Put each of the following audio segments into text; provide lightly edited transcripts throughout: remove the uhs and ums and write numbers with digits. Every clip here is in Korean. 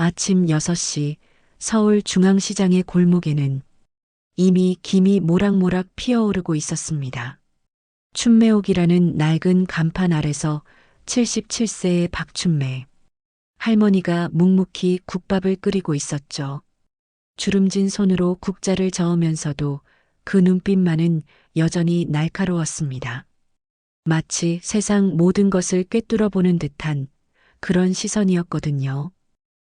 아침 6시 서울중앙시장의 골목에는 이미 김이 모락모락 피어오르고 있었습니다. 춘매옥이라는 낡은 간판 아래서 77세의 박춘매 할머니가 묵묵히 국밥을 끓이고 있었죠. 주름진 손으로 국자를 저으면서도 그 눈빛만은 여전히 날카로웠습니다. 마치 세상 모든 것을 꿰뚫어 보는 듯한 그런 시선이었거든요.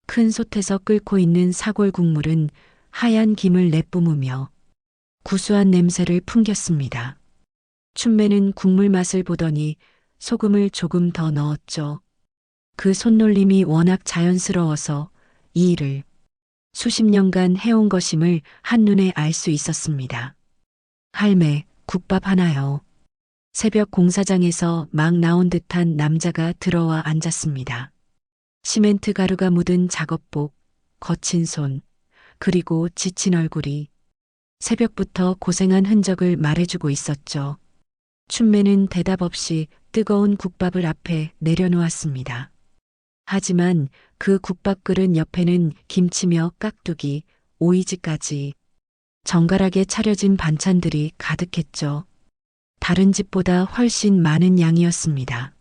큰 솥에서 끓고 있는 사골 국물은 하얀 김을 내뿜으며 구수한 냄새를 풍겼습니다. 춘매는 국물 맛을 보더니 소금을 조금 더 넣었죠. 그 손놀림이 워낙 자연스러워서 이 일을 수십 년간 해온 것임을 한눈에 알 수 있었습니다. 할매, 국밥 하나요. 새벽 공사장에서 막 나온 듯한 남자가 들어와 앉았습니다. 시멘트 가루가 묻은 작업복, 거친 손, 그리고 지친 얼굴이 새벽부터 고생한 흔적을 말해주고 있었죠. 춘매는 대답 없이 뜨거운 국밥을 앞에 내려놓았습니다. 하지만 그 국밥 그릇 옆에는 김치며 깍두기, 오이지까지 정갈하게 차려진 반찬들이 가득했죠. 다른 집보다 훨씬 많은 양이었습니다.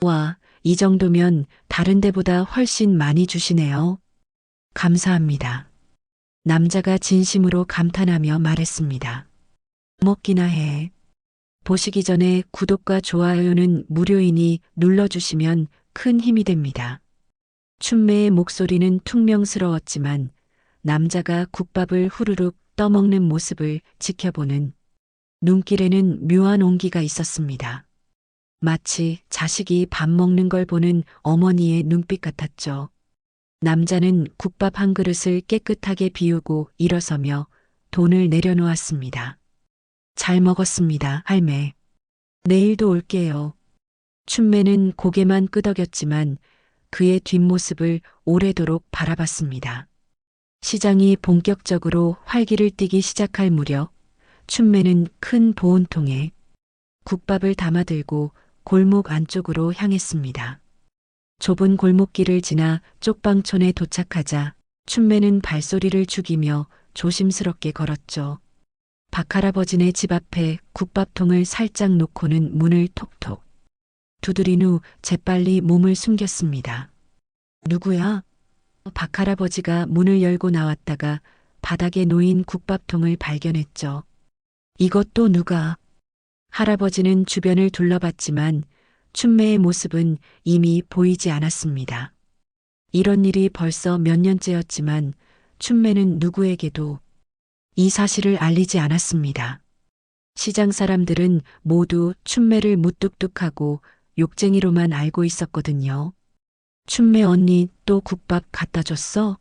와, 이 정도면 다른 데보다 훨씬 많이 주시네요. 감사합니다. 남자가 진심으로 감탄하며 말했습니다. 먹기나 해. 보시기 전에 구독과 좋아요는 무료이니 눌러주시면 큰 힘이 됩니다. 춘매의 목소리는 퉁명스러웠지만 남자가 국밥을 후루룩 떠먹는 모습을 지켜보는 눈길에는 묘한 온기가 있었습니다. 마치 자식이 밥 먹는 걸 보는 어머니의 눈빛 같았죠. 남자는 국밥 한 그릇을 깨끗하게 비우고 일어서며 돈을 내려놓았습니다. 잘 먹었습니다, 할매. 내일도 올게요. 춘매는 고개만 끄덕였지만 그의 뒷모습을 오래도록 바라봤습니다. 시장이 본격적으로 활기를 띠기 시작할 무렵 춘매는 큰 보온통에 국밥을 담아들고 골목 안쪽으로 향했습니다. 좁은 골목길을 지나 쪽방촌에 도착하자 춘매는 발소리를 죽이며 조심스럽게 걸었죠. 박할아버지네 집 앞에 국밥통을 살짝 놓고는 문을 톡톡 두드린 후 재빨리 몸을 숨겼습니다. 누구야? 박할아버지가 문을 열고 나왔다가 바닥에 놓인 국밥통을 발견했죠. 이것도 누가? 할아버지는 주변을 둘러봤지만 춘매의 모습은 이미 보이지 않았습니다. 이런 일이 벌써 몇 년째였지만 춘매는 누구에게도 이 사실을 알리지 않았습니다. 시장 사람들은 모두 춘매를 무뚝뚝하고 욕쟁이로만 알고 있었거든요. 춘매 언니 또 국밥 갖다 줬어?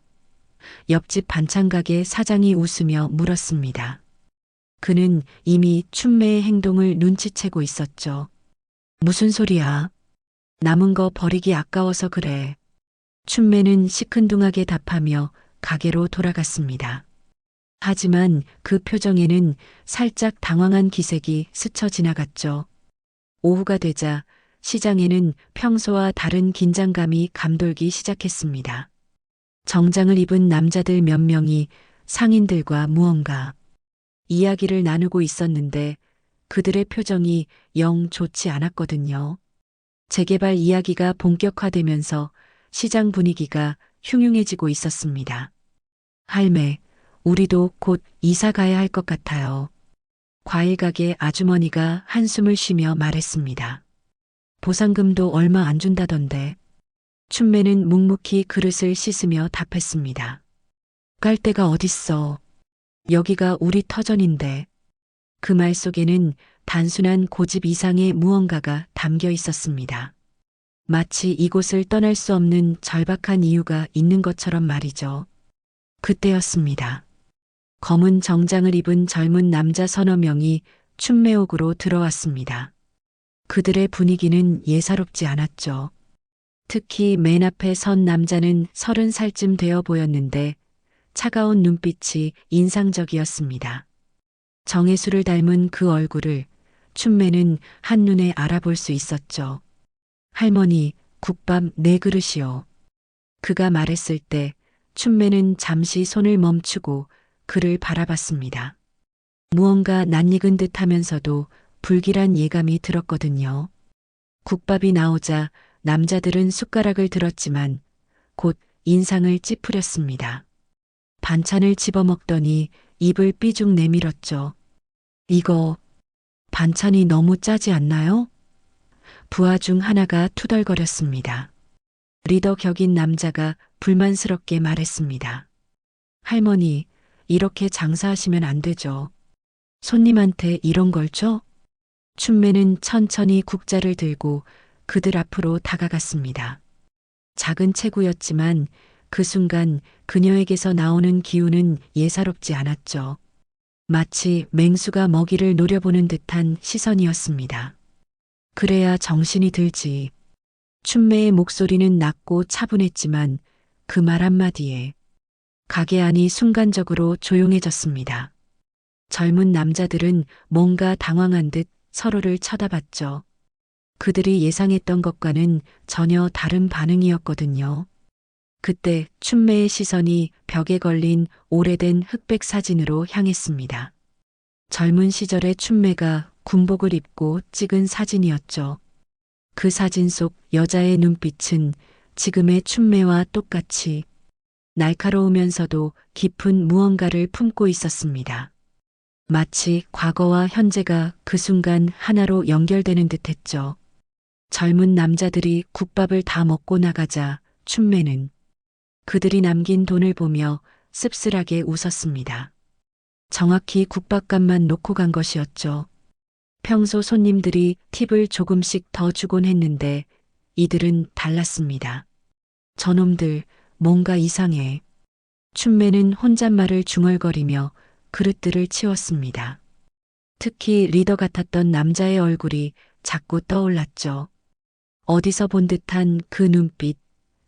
옆집 반찬가게 사장이 웃으며 물었습니다. 그는 이미 춘매의 행동을 눈치채고 있었죠. 무슨 소리야? 남은 거 버리기 아까워서 그래. 춘매는 시큰둥하게 답하며 가게로 돌아갔습니다. 하지만 그 표정에는 살짝 당황한 기색이 스쳐 지나갔죠. 오후가 되자 시장에는 평소와 다른 긴장감이 감돌기 시작했습니다. 정장을 입은 남자들 몇 명이 상인들과 무언가 이야기를 나누고 있었는데 그들의 표정이 영 좋지 않았거든요. 재개발 이야기가 본격화되면서 시장 분위기가 흉흉해지고 있었습니다. 할매, 우리도 곧 이사 가야 할 것 같아요. 과일 가게 아주머니가 한숨을 쉬며 말했습니다. 보상금도 얼마 안 준다던데. 춘매는 묵묵히 그릇을 씻으며 답했습니다. 갈 데가 어딨어. 여기가 우리 터전인데. 그 말 속에는 단순한 고집 이상의 무언가가 담겨 있었습니다. 마치 이곳을 떠날 수 없는 절박한 이유가 있는 것처럼 말이죠. 그때였습니다. 검은 정장을 입은 젊은 남자 서너 명이 춘매옥으로 들어왔습니다. 그들의 분위기는 예사롭지 않았죠. 특히 맨 앞에 선 남자는 30살쯤 되어 보였는데 차가운 눈빛이 인상적이었습니다. 정혜수를 닮은 그 얼굴을 춘매는 한눈에 알아볼 수 있었죠. 할머니, 국밥 4그릇이요. 그가 말했을 때 춘매는 잠시 손을 멈추고 그를 바라봤습니다. 무언가 낯익은 듯 하면서도 불길한 예감이 들었거든요. 국밥이 나오자 남자들은 숟가락을 들었지만 곧 인상을 찌푸렸습니다. 반찬을 집어먹더니 입을 삐죽 내밀었죠. 이거 반찬이 너무 짜지 않나요? 부하 중 하나가 투덜거렸습니다. 리더 격인 남자가 불만스럽게 말했습니다. 할머니, 이렇게 장사하시면 안 되죠. 손님한테 이런 걸 줘? 춘매는 천천히 국자를 들고 그들 앞으로 다가갔습니다. 작은 체구였지만 그 순간 그녀에게서 나오는 기운은 예사롭지 않았죠. 마치 맹수가 먹이를 노려보는 듯한 시선이었습니다. 그래야 정신이 들지. 춘매의 목소리는 낮고 차분했지만 그 말 한마디에 가게 안이 순간적으로 조용해졌습니다. 젊은 남자들은 뭔가 당황한 듯 서로를 쳐다봤죠. 그들이 예상했던 것과는 전혀 다른 반응이었거든요. 그때 춘매의 시선이 벽에 걸린 오래된 흑백 사진으로 향했습니다. 젊은 시절의 춘매가 군복을 입고 찍은 사진이었죠. 그 사진 속 여자의 눈빛은 지금의 춘매와 똑같이 날카로우면서도 깊은 무언가를 품고 있었습니다. 마치 과거와 현재가 그 순간 하나로 연결되는 듯했죠. 젊은 남자들이 국밥을 다 먹고 나가자 춘매는 그들이 남긴 돈을 보며 씁쓸하게 웃었습니다. 정확히 국밥값만 놓고 간 것이었죠. 평소 손님들이 팁을 조금씩 더 주곤 했는데 이들은 달랐습니다. 저놈들 뭔가 이상해. 춘매는 혼잣말을 중얼거리며 그릇들을 치웠습니다. 특히 리더 같았던 남자의 얼굴이 자꾸 떠올랐죠. 어디서 본 듯한 그 눈빛,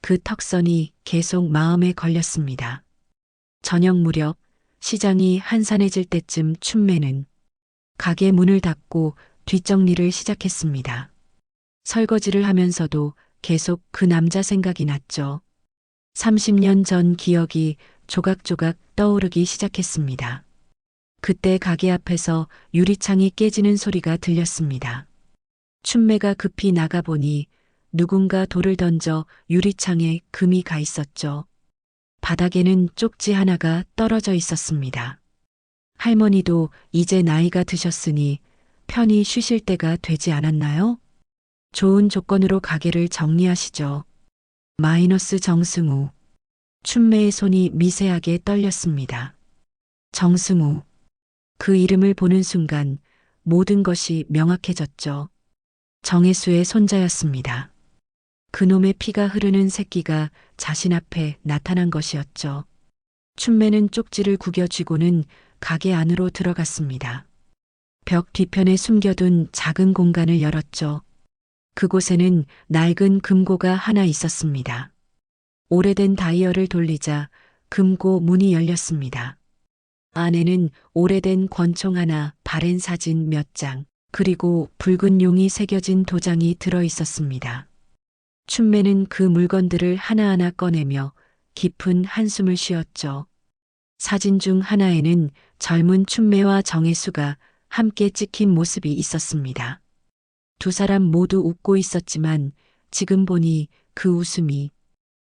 그 턱선이 계속 마음에 걸렸습니다. 저녁 무렵 시장이 한산해질 때쯤 춘매는 가게 문을 닫고 뒷정리를 시작했습니다. 설거지를 하면서도 계속 그 남자 생각이 났죠. 30년 전 기억이 조각조각 떠오르기 시작했습니다. 그때 가게 앞에서 유리창이 깨지는 소리가 들렸습니다. 춘매가 급히 나가보니 누군가 돌을 던져 유리창에 금이 가 있었죠. 바닥에는 쪽지 하나가 떨어져 있었습니다. 할머니도 이제 나이가 드셨으니 편히 쉬실 때가 되지 않았나요? 좋은 조건으로 가게를 정리하시죠. 마이너스 정승우. 춘매의 손이 미세하게 떨렸습니다. 정승우. 그 이름을 보는 순간 모든 것이 명확해졌죠. 정혜수의 손자였습니다. 그놈의 피가 흐르는 새끼가 자신 앞에 나타난 것이었죠. 춘매는 쪽지를 구겨쥐고는 가게 안으로 들어갔습니다. 벽 뒤편에 숨겨둔 작은 공간을 열었죠. 그곳에는 낡은 금고가 하나 있었습니다. 오래된 다이얼을 돌리자 금고 문이 열렸습니다. 안에는 오래된 권총 하나, 바랜 사진 몇 장, 그리고 붉은 용이 새겨진 도장이 들어 있었습니다. 춘매는 그 물건들을 하나하나 꺼내며 깊은 한숨을 쉬었죠. 사진 중 하나에는 젊은 춘매와 정혜수가 함께 찍힌 모습이 있었습니다. 두 사람 모두 웃고 있었지만 지금 보니 그 웃음이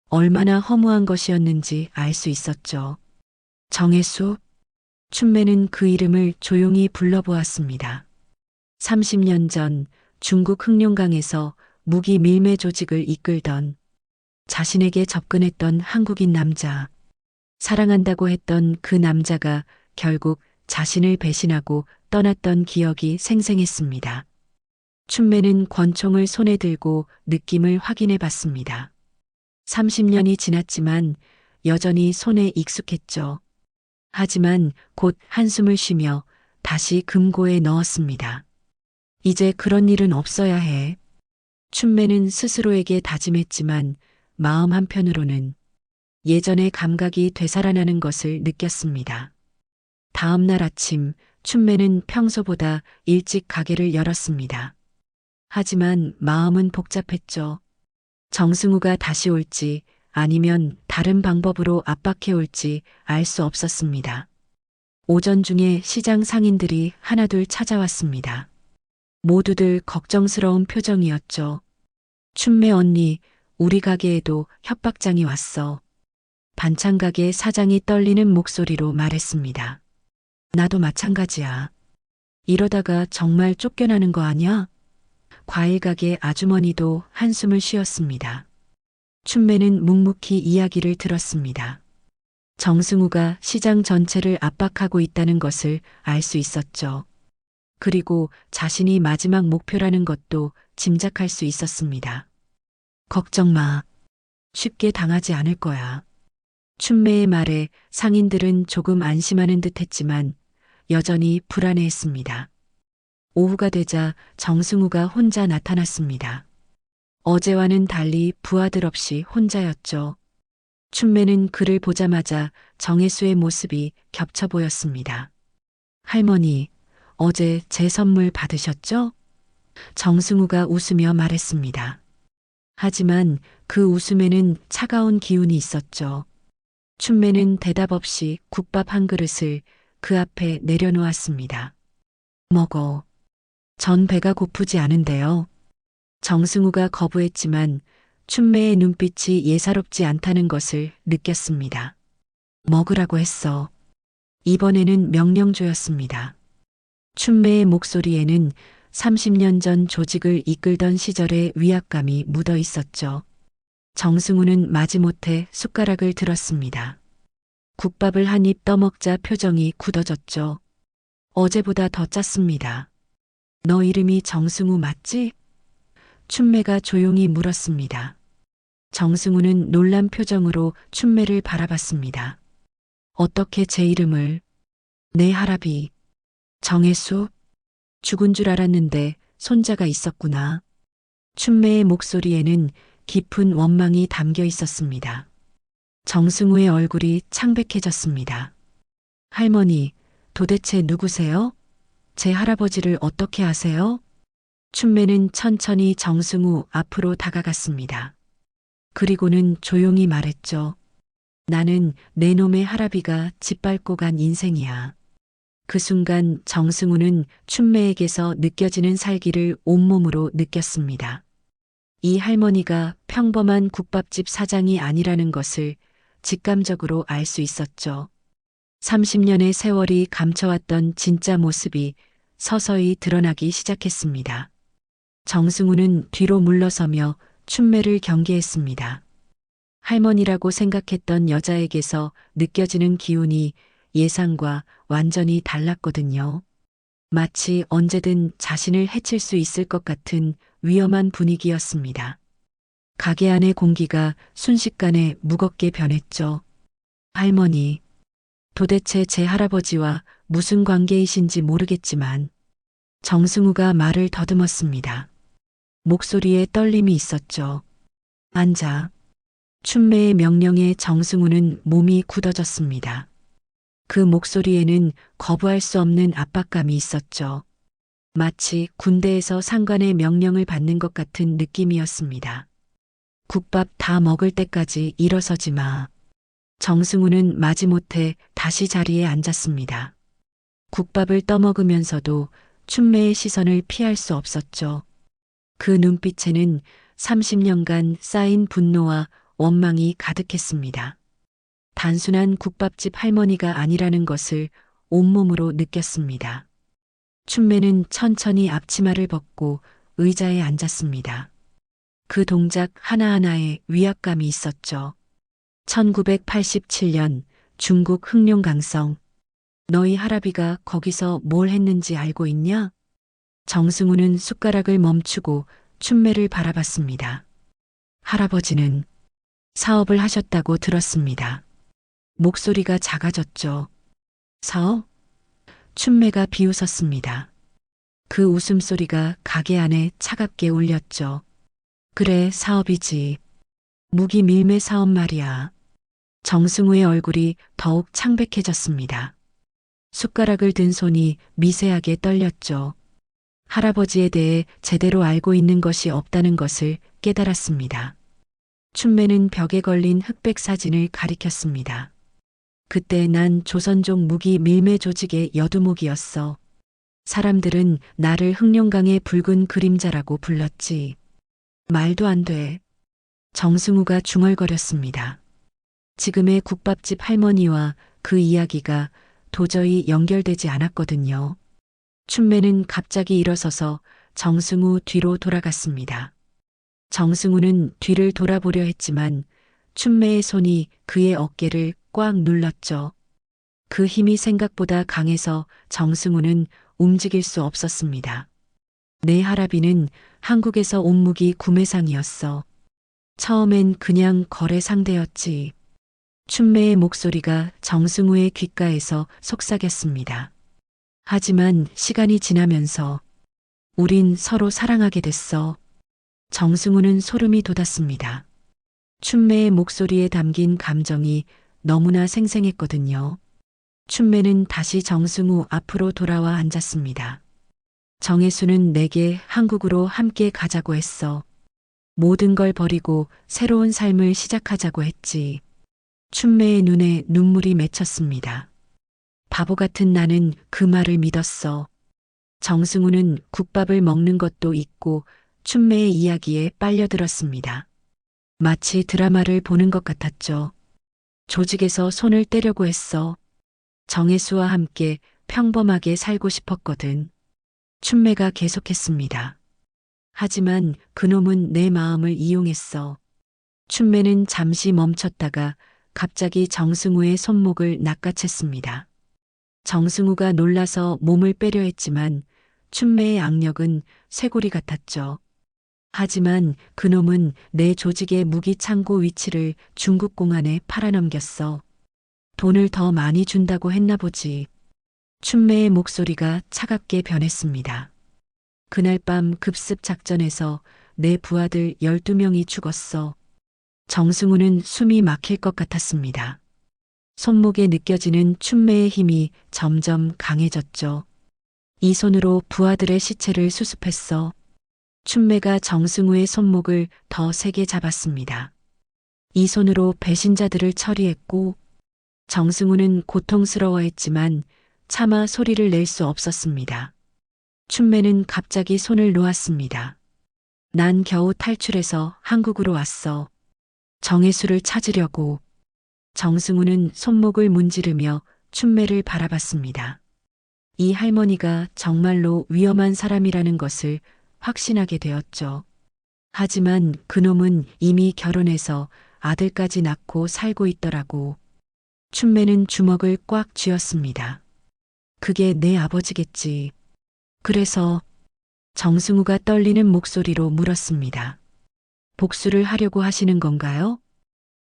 얼마나 허무한 것이었는지 알 수 있었죠. 정혜수? 춘매는 그 이름을 조용히 불러보았습니다. 30년 전 중국 흑룡강에서 무기 밀매 조직을 이끌던 자신에게 접근했던 한국인 남자. 사랑한다고 했던 그 남자가 결국 자신을 배신하고 떠났던 기억이 생생했습니다. 춘매는 권총을 손에 들고 느낌을 확인해 봤습니다. 30년이 지났지만 여전히 손에 익숙했죠. 하지만 곧 한숨을 쉬며 다시 금고에 넣었습니다. 이제 그런 일은 없어야 해. 춘매는 스스로에게 다짐했지만 마음 한편으로는 예전의 감각이 되살아나는 것을 느꼈습니다. 다음 날 아침 춘매는 평소보다 일찍 가게를 열었습니다. 하지만 마음은 복잡했죠. 정승우가 다시 올지 아니면 다른 방법으로 압박해 올지 알 수 없었습니다. 오전 중에 시장 상인들이 하나둘 찾아왔습니다. 모두들 걱정스러운 표정이었죠. 춘매 언니, 우리 가게에도 협박장이 왔어. 반찬 가게 사장이 떨리는 목소리로 말했습니다. 나도 마찬가지야. 이러다가 정말 쫓겨나는 거 아니야? 과일 가게 아주머니도 한숨을 쉬었습니다. 춘매는 묵묵히 이야기를 들었습니다. 정승우가 시장 전체를 압박하고 있다는 것을 알 수 있었죠. 그리고 자신이 마지막 목표라는 것도 짐작할 수 있었습니다. 걱정 마. 쉽게 당하지 않을 거야. 춘매의 말에 상인들은 조금 안심하는 듯 했지만 여전히 불안해했습니다. 오후가 되자 정승우가 혼자 나타났습니다. 어제와는 달리 부하들 없이 혼자였죠. 춘매는 그를 보자마자 정혜수의 모습이 겹쳐 보였습니다. 할머니, 어제 제 선물 받으셨죠? 정승우가 웃으며 말했습니다. 하지만 그 웃음에는 차가운 기운이 있었죠. 춘매는 대답 없이 국밥 한 그릇을 그 앞에 내려놓았습니다. 먹어. 전 배가 고프지 않은데요. 정승우가 거부했지만 춘매의 눈빛이 예사롭지 않다는 것을 느꼈습니다. 먹으라고 했어. 이번에는 명령조였습니다. 춘매의 목소리에는 30년 전 조직을 이끌던 시절의 위압감이 묻어 있었죠. 정승우는 마지못해 숟가락을 들었습니다. 국밥을 한 입 떠먹자 표정이 굳어졌죠. 어제보다 더 짰습니다. 너 이름이 정승우 맞지? 춘매가 조용히 물었습니다. 정승우는 놀란 표정으로 춘매를 바라봤습니다. 어떻게 제 이름을? 내 할아비. 정혜수? 죽은 줄 알았는데 손자가 있었구나. 춘매의 목소리에는 깊은 원망이 담겨 있었습니다. 정승우의 얼굴이 창백해졌습니다. 할머니, 도대체 누구세요? 제 할아버지를 어떻게 아세요? 춘매는 천천히 정승우 앞으로 다가갔습니다. 그리고는 조용히 말했죠. 나는 내 놈의 할아비가 짓밟고 간 인생이야. 그 순간 정승우는 춘매에게서 느껴지는 살기를 온몸으로 느꼈습니다. 이 할머니가 평범한 국밥집 사장이 아니라는 것을 직감적으로 알 수 있었죠. 30년의 세월이 감춰왔던 진짜 모습이 서서히 드러나기 시작했습니다. 정승우는 뒤로 물러서며 춘매를 경계했습니다. 할머니라고 생각했던 여자에게서 느껴지는 기운이 예상과 완전히 달랐거든요. 마치 언제든 자신을 해칠 수 있을 것 같은 위험한 분위기였습니다. 가게 안의 공기가 순식간에 무겁게 변했죠. 할머니, 도대체 제 할아버지와 무슨 관계이신지 모르겠지만 정승우가 말을 더듬었습니다. 목소리에 떨림이 있었죠. 앉아. 춘매의 명령에 정승우는 몸이 굳어졌습니다. 그 목소리에는 거부할 수 없는 압박감이 있었죠. 마치 군대에서 상관의 명령을 받는 것 같은 느낌이었습니다. 국밥 다 먹을 때까지 일어서지 마. 정승우는 마지못해 다시 자리에 앉았습니다. 국밥을 떠먹으면서도 춘매의 시선을 피할 수 없었죠. 그 눈빛에는 30년간 쌓인 분노와 원망이 가득했습니다. 단순한 국밥집 할머니가 아니라는 것을 온몸으로 느꼈습니다. 춘매는 천천히 앞치마를 벗고 의자에 앉았습니다. 그 동작 하나하나에 위압감이 있었죠. 1987년 중국 흑룡강성. 너희 할아비가 거기서 뭘 했는지 알고 있냐? 정승우는 숟가락을 멈추고 춘매를 바라봤습니다. 할아버지는 사업을 하셨다고 들었습니다. 목소리가 작아졌죠. 사업? 춘매가 비웃었습니다. 그 웃음소리가 가게 안에 차갑게 울렸죠. 그래, 사업이지. 무기 밀매 사업 말이야. 정승우의 얼굴이 더욱 창백해졌습니다. 숟가락을 든 손이 미세하게 떨렸죠. 할아버지에 대해 제대로 알고 있는 것이 없다는 것을 깨달았습니다. 춘매는 벽에 걸린 흑백 사진을 가리켰습니다. 그때 난 조선족 무기 밀매 조직의 여두목이었어. 사람들은 나를 흑룡강의 붉은 그림자라고 불렀지. 말도 안 돼. 정승우가 중얼거렸습니다. 지금의 국밥집 할머니와 그 이야기가 도저히 연결되지 않았거든요. 춘매는 갑자기 일어서서 정승우 뒤로 돌아갔습니다. 정승우는 뒤를 돌아보려 했지만 춘매의 손이 그의 어깨를 꽉 눌렀죠. 그 힘이 생각보다 강해서 정승우는 움직일 수 없었습니다. 내 할아비는 한국에서 온 무기 구매상이었어. 처음엔 그냥 거래 상대였지. 춘매의 목소리가 정승우의 귓가에서 속삭였습니다. 하지만 시간이 지나면서 우린 서로 사랑하게 됐어. 정승우는 소름이 돋았습니다. 춘매의 목소리에 담긴 감정이 너무나 생생했거든요. 춘매는 다시 정승우 앞으로 돌아와 앉았습니다. 정혜수는 내게 한국으로 함께 가자고 했어. 모든 걸 버리고 새로운 삶을 시작하자고 했지. 춘매의 눈에 눈물이 맺혔습니다. 바보 같은 나는 그 말을 믿었어. 정승우는 국밥을 먹는 것도 잊고 춘매의 이야기에 빨려들었습니다. 마치 드라마를 보는 것 같았죠. 조직에서 손을 떼려고 했어. 정혜수와 함께 평범하게 살고 싶었거든. 춘매가 계속했습니다. 하지만 그놈은 내 마음을 이용했어. 춘매는 잠시 멈췄다가 갑자기 정승우의 손목을 낚아챘습니다. 정승우가 놀라서 몸을 빼려 했지만 춘매의 악력은 쇠고리 같았죠. 하지만 그놈은 내 조직의 무기 창고 위치를 중국 공안에 팔아넘겼어. 돈을 더 많이 준다고 했나 보지. 춘매의 목소리가 차갑게 변했습니다. 그날 밤 급습 작전에서 내 부하들 12명이 죽었어. 정승우는 숨이 막힐 것 같았습니다. 손목에 느껴지는 춘매의 힘이 점점 강해졌죠. 이 손으로 부하들의 시체를 수습했어. 춘매가 정승우의 손목을 더 세게 잡았습니다. 이 손으로 배신자들을 처리했고 정승우는 고통스러워했지만 차마 소리를 낼 수 없었습니다. 춘매는 갑자기 손을 놓았습니다. 난 겨우 탈출해서 한국으로 왔어. 정혜수를 찾으려고. 정승우는 손목을 문지르며 춘매를 바라봤습니다. 이 할머니가 정말로 위험한 사람이라는 것을 확신하게 되었죠. 하지만 그놈은 이미 결혼해서 아들까지 낳고 살고 있더라고. 춘매는 주먹을 꽉 쥐었습니다. 그게 내 아버지겠지. 그래서 정승우가 떨리는 목소리로 물었습니다. 복수를 하려고 하시는 건가요?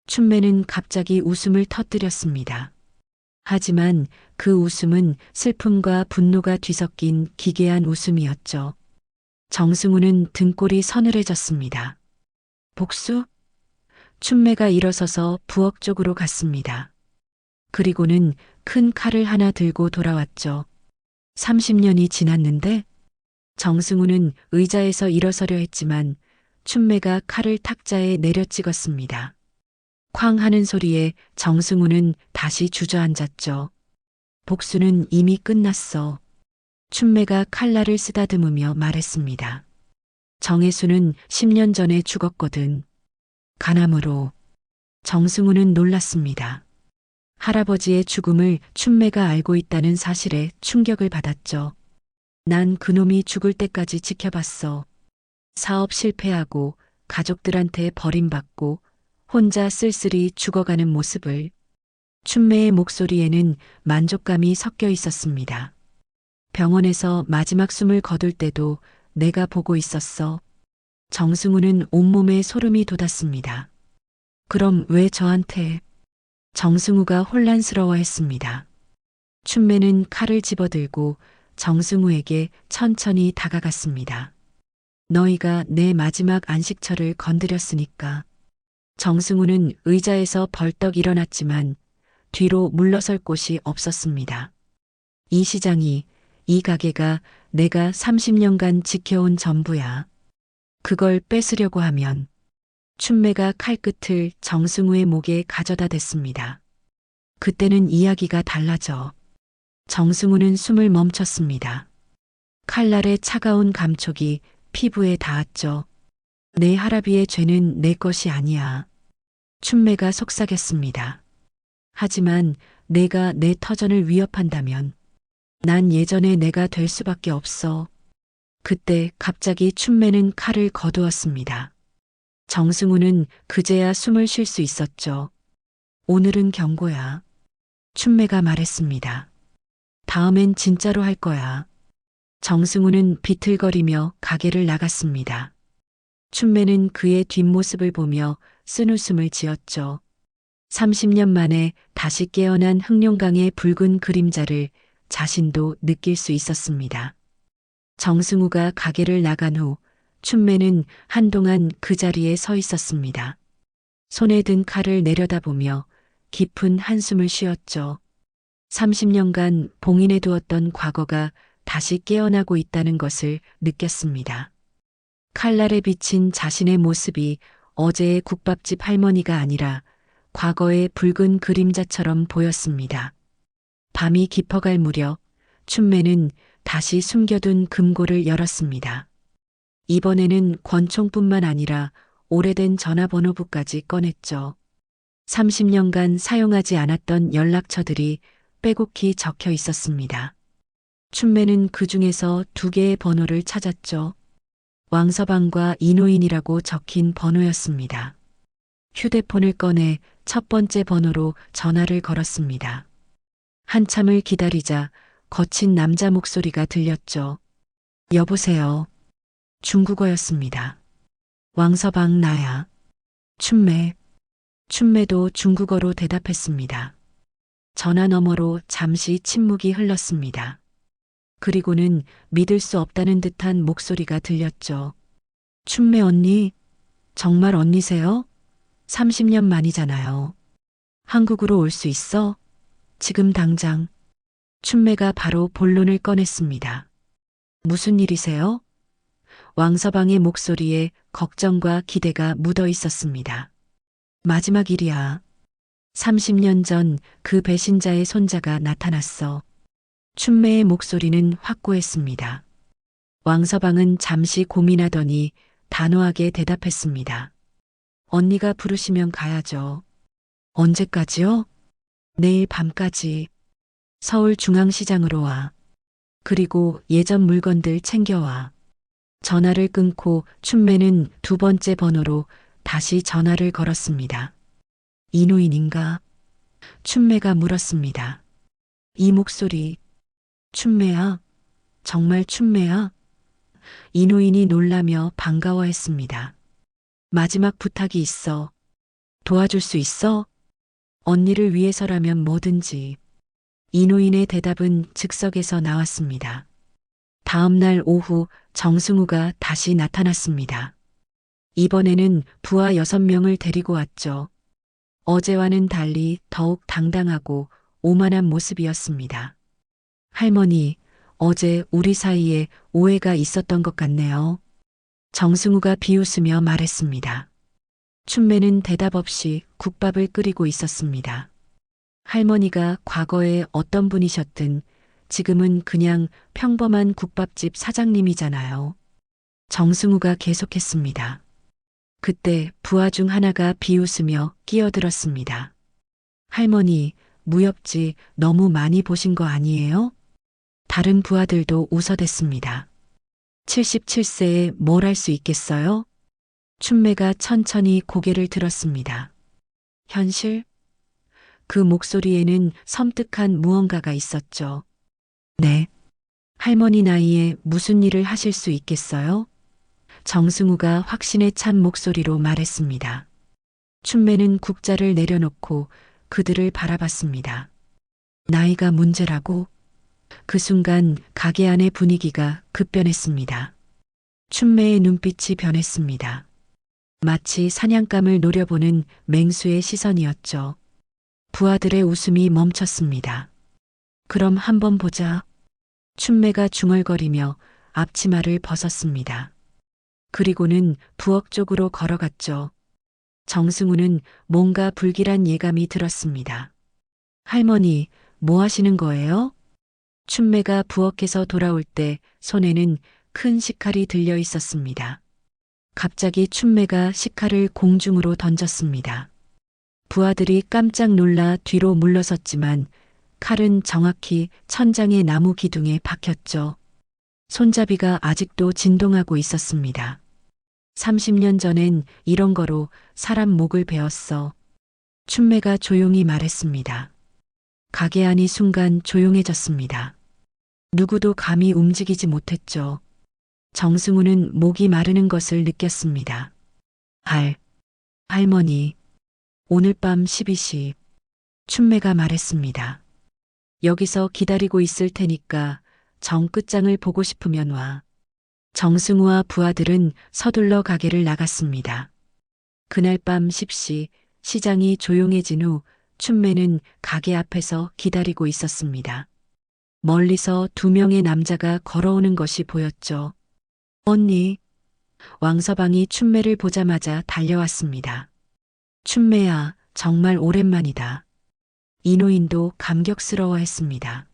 춘매는 갑자기 웃음을 터뜨렸습니다. 하지만 그 웃음은 슬픔과 분노가 뒤섞인 기괴한 웃음이었죠. 정승우는 등골이 서늘해졌습니다. 복수? 춘매가 일어서서 부엌 쪽으로 갔습니다. 그리고는 큰 칼을 하나 들고 돌아왔죠. 30년이 지났는데 정승우는 의자에서 일어서려 했지만 춘매가 칼을 탁자에 내려 찍었습니다. 쾅 하는 소리에 정승우는 다시 주저앉았죠. 복수는 이미 끝났어. 춘매가 칼날을 쓰다듬으며 말했습니다. 정혜수는 10년 전에 죽었거든. 간암으로. 정승우는 놀랐습니다. 할아버지의 죽음을 춘매가 알고 있다는 사실에 충격을 받았죠. 난 그놈이 죽을 때까지 지켜봤어. 사업 실패하고 가족들한테 버림받고 혼자 쓸쓸히 죽어가는 모습을. 춘매의 목소리에는 만족감이 섞여 있었습니다. 병원에서 마지막 숨을 거둘 때도 내가 보고 있었어. 정승우는 온몸에 소름이 돋았습니다. 그럼 왜 저한테? 정승우가 혼란스러워했습니다. 춘매는 칼을 집어들고 정승우에게 천천히 다가갔습니다. 너희가 내 마지막 안식처를 건드렸으니까. 정승우는 의자에서 벌떡 일어났지만 뒤로 물러설 곳이 없었습니다. 이 시장이, 이 가게가 내가 30년간 지켜온 전부야. 그걸 뺏으려고 하면 춘매가 칼끝을 정승우의 목에 가져다 댔습니다. 그때는 이야기가 달라져. 정승우는 숨을 멈췄습니다. 칼날의 차가운 감촉이 피부에 닿았죠. 내 할아비의 죄는 내 것이 아니야. 춘매가 속삭였습니다. 하지만 내가 내 터전을 위협한다면 난 예전의 내가 될 수밖에 없어. 그때 갑자기 춘매는 칼을 거두었습니다. 정승우는 그제야 숨을 쉴 수 있었죠. 오늘은 경고야. 춘매가 말했습니다. 다음엔 진짜로 할 거야. 정승우는 비틀거리며 가게를 나갔습니다. 춘매는 그의 뒷모습을 보며 쓴웃음을 지었죠. 30년 만에 다시 깨어난 흑룡강의 붉은 그림자를 자신도 느낄 수 있었습니다. 정승우가 가게를 나간 후 춘매는 한동안 그 자리에 서 있었습니다. 손에 든 칼을 내려다보며 깊은 한숨을 쉬었죠. 30년간 봉인해 두었던 과거가 다시 깨어나고 있다는 것을 느꼈습니다. 칼날에 비친 자신의 모습이 어제의 국밥집 할머니가 아니라 과거의 붉은 그림자처럼 보였습니다. 밤이 깊어갈 무렵 춘매는 다시 숨겨둔 금고를 열었습니다. 이번에는 권총뿐만 아니라 오래된 전화번호부까지 꺼냈죠. 30년간 사용하지 않았던 연락처들이 빼곡히 적혀 있었습니다. 춘매는 그 중에서 2개의 번호를 찾았죠. 왕서방과 이노인이라고 적힌 번호였습니다. 휴대폰을 꺼내 첫 번째 번호로 전화를 걸었습니다. 한참을 기다리자 거친 남자 목소리가 들렸죠. 여보세요. 중국어였습니다. 왕서방 나야. 춘매. 춘매도 중국어로 대답했습니다. 전화 너머로 잠시 침묵이 흘렀습니다. 그리고는 믿을 수 없다는 듯한 목소리가 들렸죠. 춘매 언니, 정말 언니세요? 30년 만이잖아요. 한국으로 올 수 있어? 지금 당장. 춘매가 바로 본론을 꺼냈습니다. 무슨 일이세요? 왕서방의 목소리에 걱정과 기대가 묻어 있었습니다. 마지막 일이야. 30년 전 그 배신자의 손자가 나타났어. 춘매의 목소리는 확고했습니다. 왕서방은 잠시 고민하더니 단호하게 대답했습니다. 언니가 부르시면 가야죠. 언제까지요? 내일 밤까지. 서울중앙시장으로 와. 그리고 예전 물건들 챙겨와. 전화를 끊고 춘매는 2번째 번호로 다시 전화를 걸었습니다. 이노인인가? 춘매가 물었습니다. 이 목소리. 춘매야? 정말 춘매야? 이노인이 놀라며 반가워했습니다. 마지막 부탁이 있어. 도와줄 수 있어? 언니를 위해서라면 뭐든지. 이노인의 대답은 즉석에서 나왔습니다. 다음 날 오후 정승우가 다시 나타났습니다. 이번에는 부하 6명을 데리고 왔죠. 어제와는 달리 더욱 당당하고 오만한 모습이었습니다. 할머니, 어제 우리 사이에 오해가 있었던 것 같네요. 정승우가 비웃으며 말했습니다. 춘매는 대답 없이 국밥을 끓이고 있었습니다. 할머니가 과거에 어떤 분이셨든 지금은 그냥 평범한 국밥집 사장님이잖아요. 정승우가 계속했습니다. 그때 부하 중 하나가 비웃으며 끼어들었습니다. 할머니, 무협지 너무 많이 보신 거 아니에요? 다른 부하들도 웃어댔습니다. 77세에 뭘 할 수 있겠어요? 춘매가 천천히 고개를 들었습니다. 현실? 그 목소리에는 섬뜩한 무언가가 있었죠. 네. 할머니 나이에 무슨 일을 하실 수 있겠어요? 정승우가 확신에 찬 목소리로 말했습니다. 춘매는 국자를 내려놓고 그들을 바라봤습니다. 나이가 문제라고? 그 순간 가게 안의 분위기가 급변했습니다. 춘매의 눈빛이 변했습니다. 마치 사냥감을 노려보는 맹수의 시선이었죠. 부하들의 웃음이 멈췄습니다. 그럼 한번 보자. 춘매가 중얼거리며 앞치마를 벗었습니다. 그리고는 부엌 쪽으로 걸어갔죠. 정승우는 뭔가 불길한 예감이 들었습니다. 할머니, 뭐 하시는 거예요? 춘매가 부엌에서 돌아올 때 손에는 큰 식칼이 들려 있었습니다. 갑자기 춘매가 식칼을 공중으로 던졌습니다. 부하들이 깜짝 놀라 뒤로 물러섰지만 칼은 정확히 천장의 나무 기둥에 박혔죠. 손잡이가 아직도 진동하고 있었습니다. 30년 전엔 이런 거로 사람 목을 베었어. 춘매가 조용히 말했습니다. 가게 안이 순간 조용해졌습니다. 누구도 감히 움직이지 못했죠. 정승우는 목이 마르는 것을 느꼈습니다. 할머니, 오늘 밤 12시, 춘매가 말했습니다. 여기서 기다리고 있을 테니까 정 끝장을 보고 싶으면 와. 정승우와 부하들은 서둘러 가게를 나갔습니다. 그날 밤 10시 시장이 조용해진 후 춘매는 가게 앞에서 기다리고 있었습니다. 멀리서 두 명의 남자가 걸어오는 것이 보였죠. 언니, 왕서방이 춘매를 보자마자 달려왔습니다. 춘매야, 정말 오랜만이다. 이노인도 감격스러워했습니다.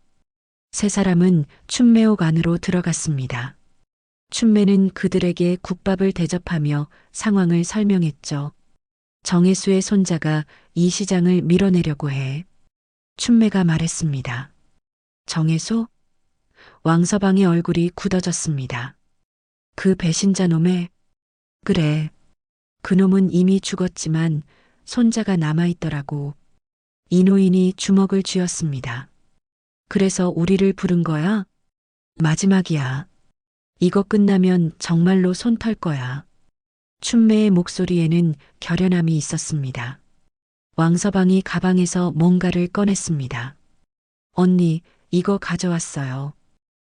세 사람은 춘매옥 안으로 들어갔습니다. 춘매는 그들에게 국밥을 대접하며 상황을 설명했죠. 정혜수의 손자가 이 시장을 밀어내려고 해. 춘매가 말했습니다. 정혜수? 왕서방의 얼굴이 굳어졌습니다. 그 배신자 놈의, 그래. 그놈은 이미 죽었지만 손자가 남아있더라고. 이노인이 주먹을 쥐었습니다. 그래서 우리를 부른 거야? 마지막이야. 이거 끝나면 정말로 손 털 거야. 춘매의 목소리에는 결연함이 있었습니다. 왕서방이 가방에서 뭔가를 꺼냈습니다. 언니, 이거 가져왔어요.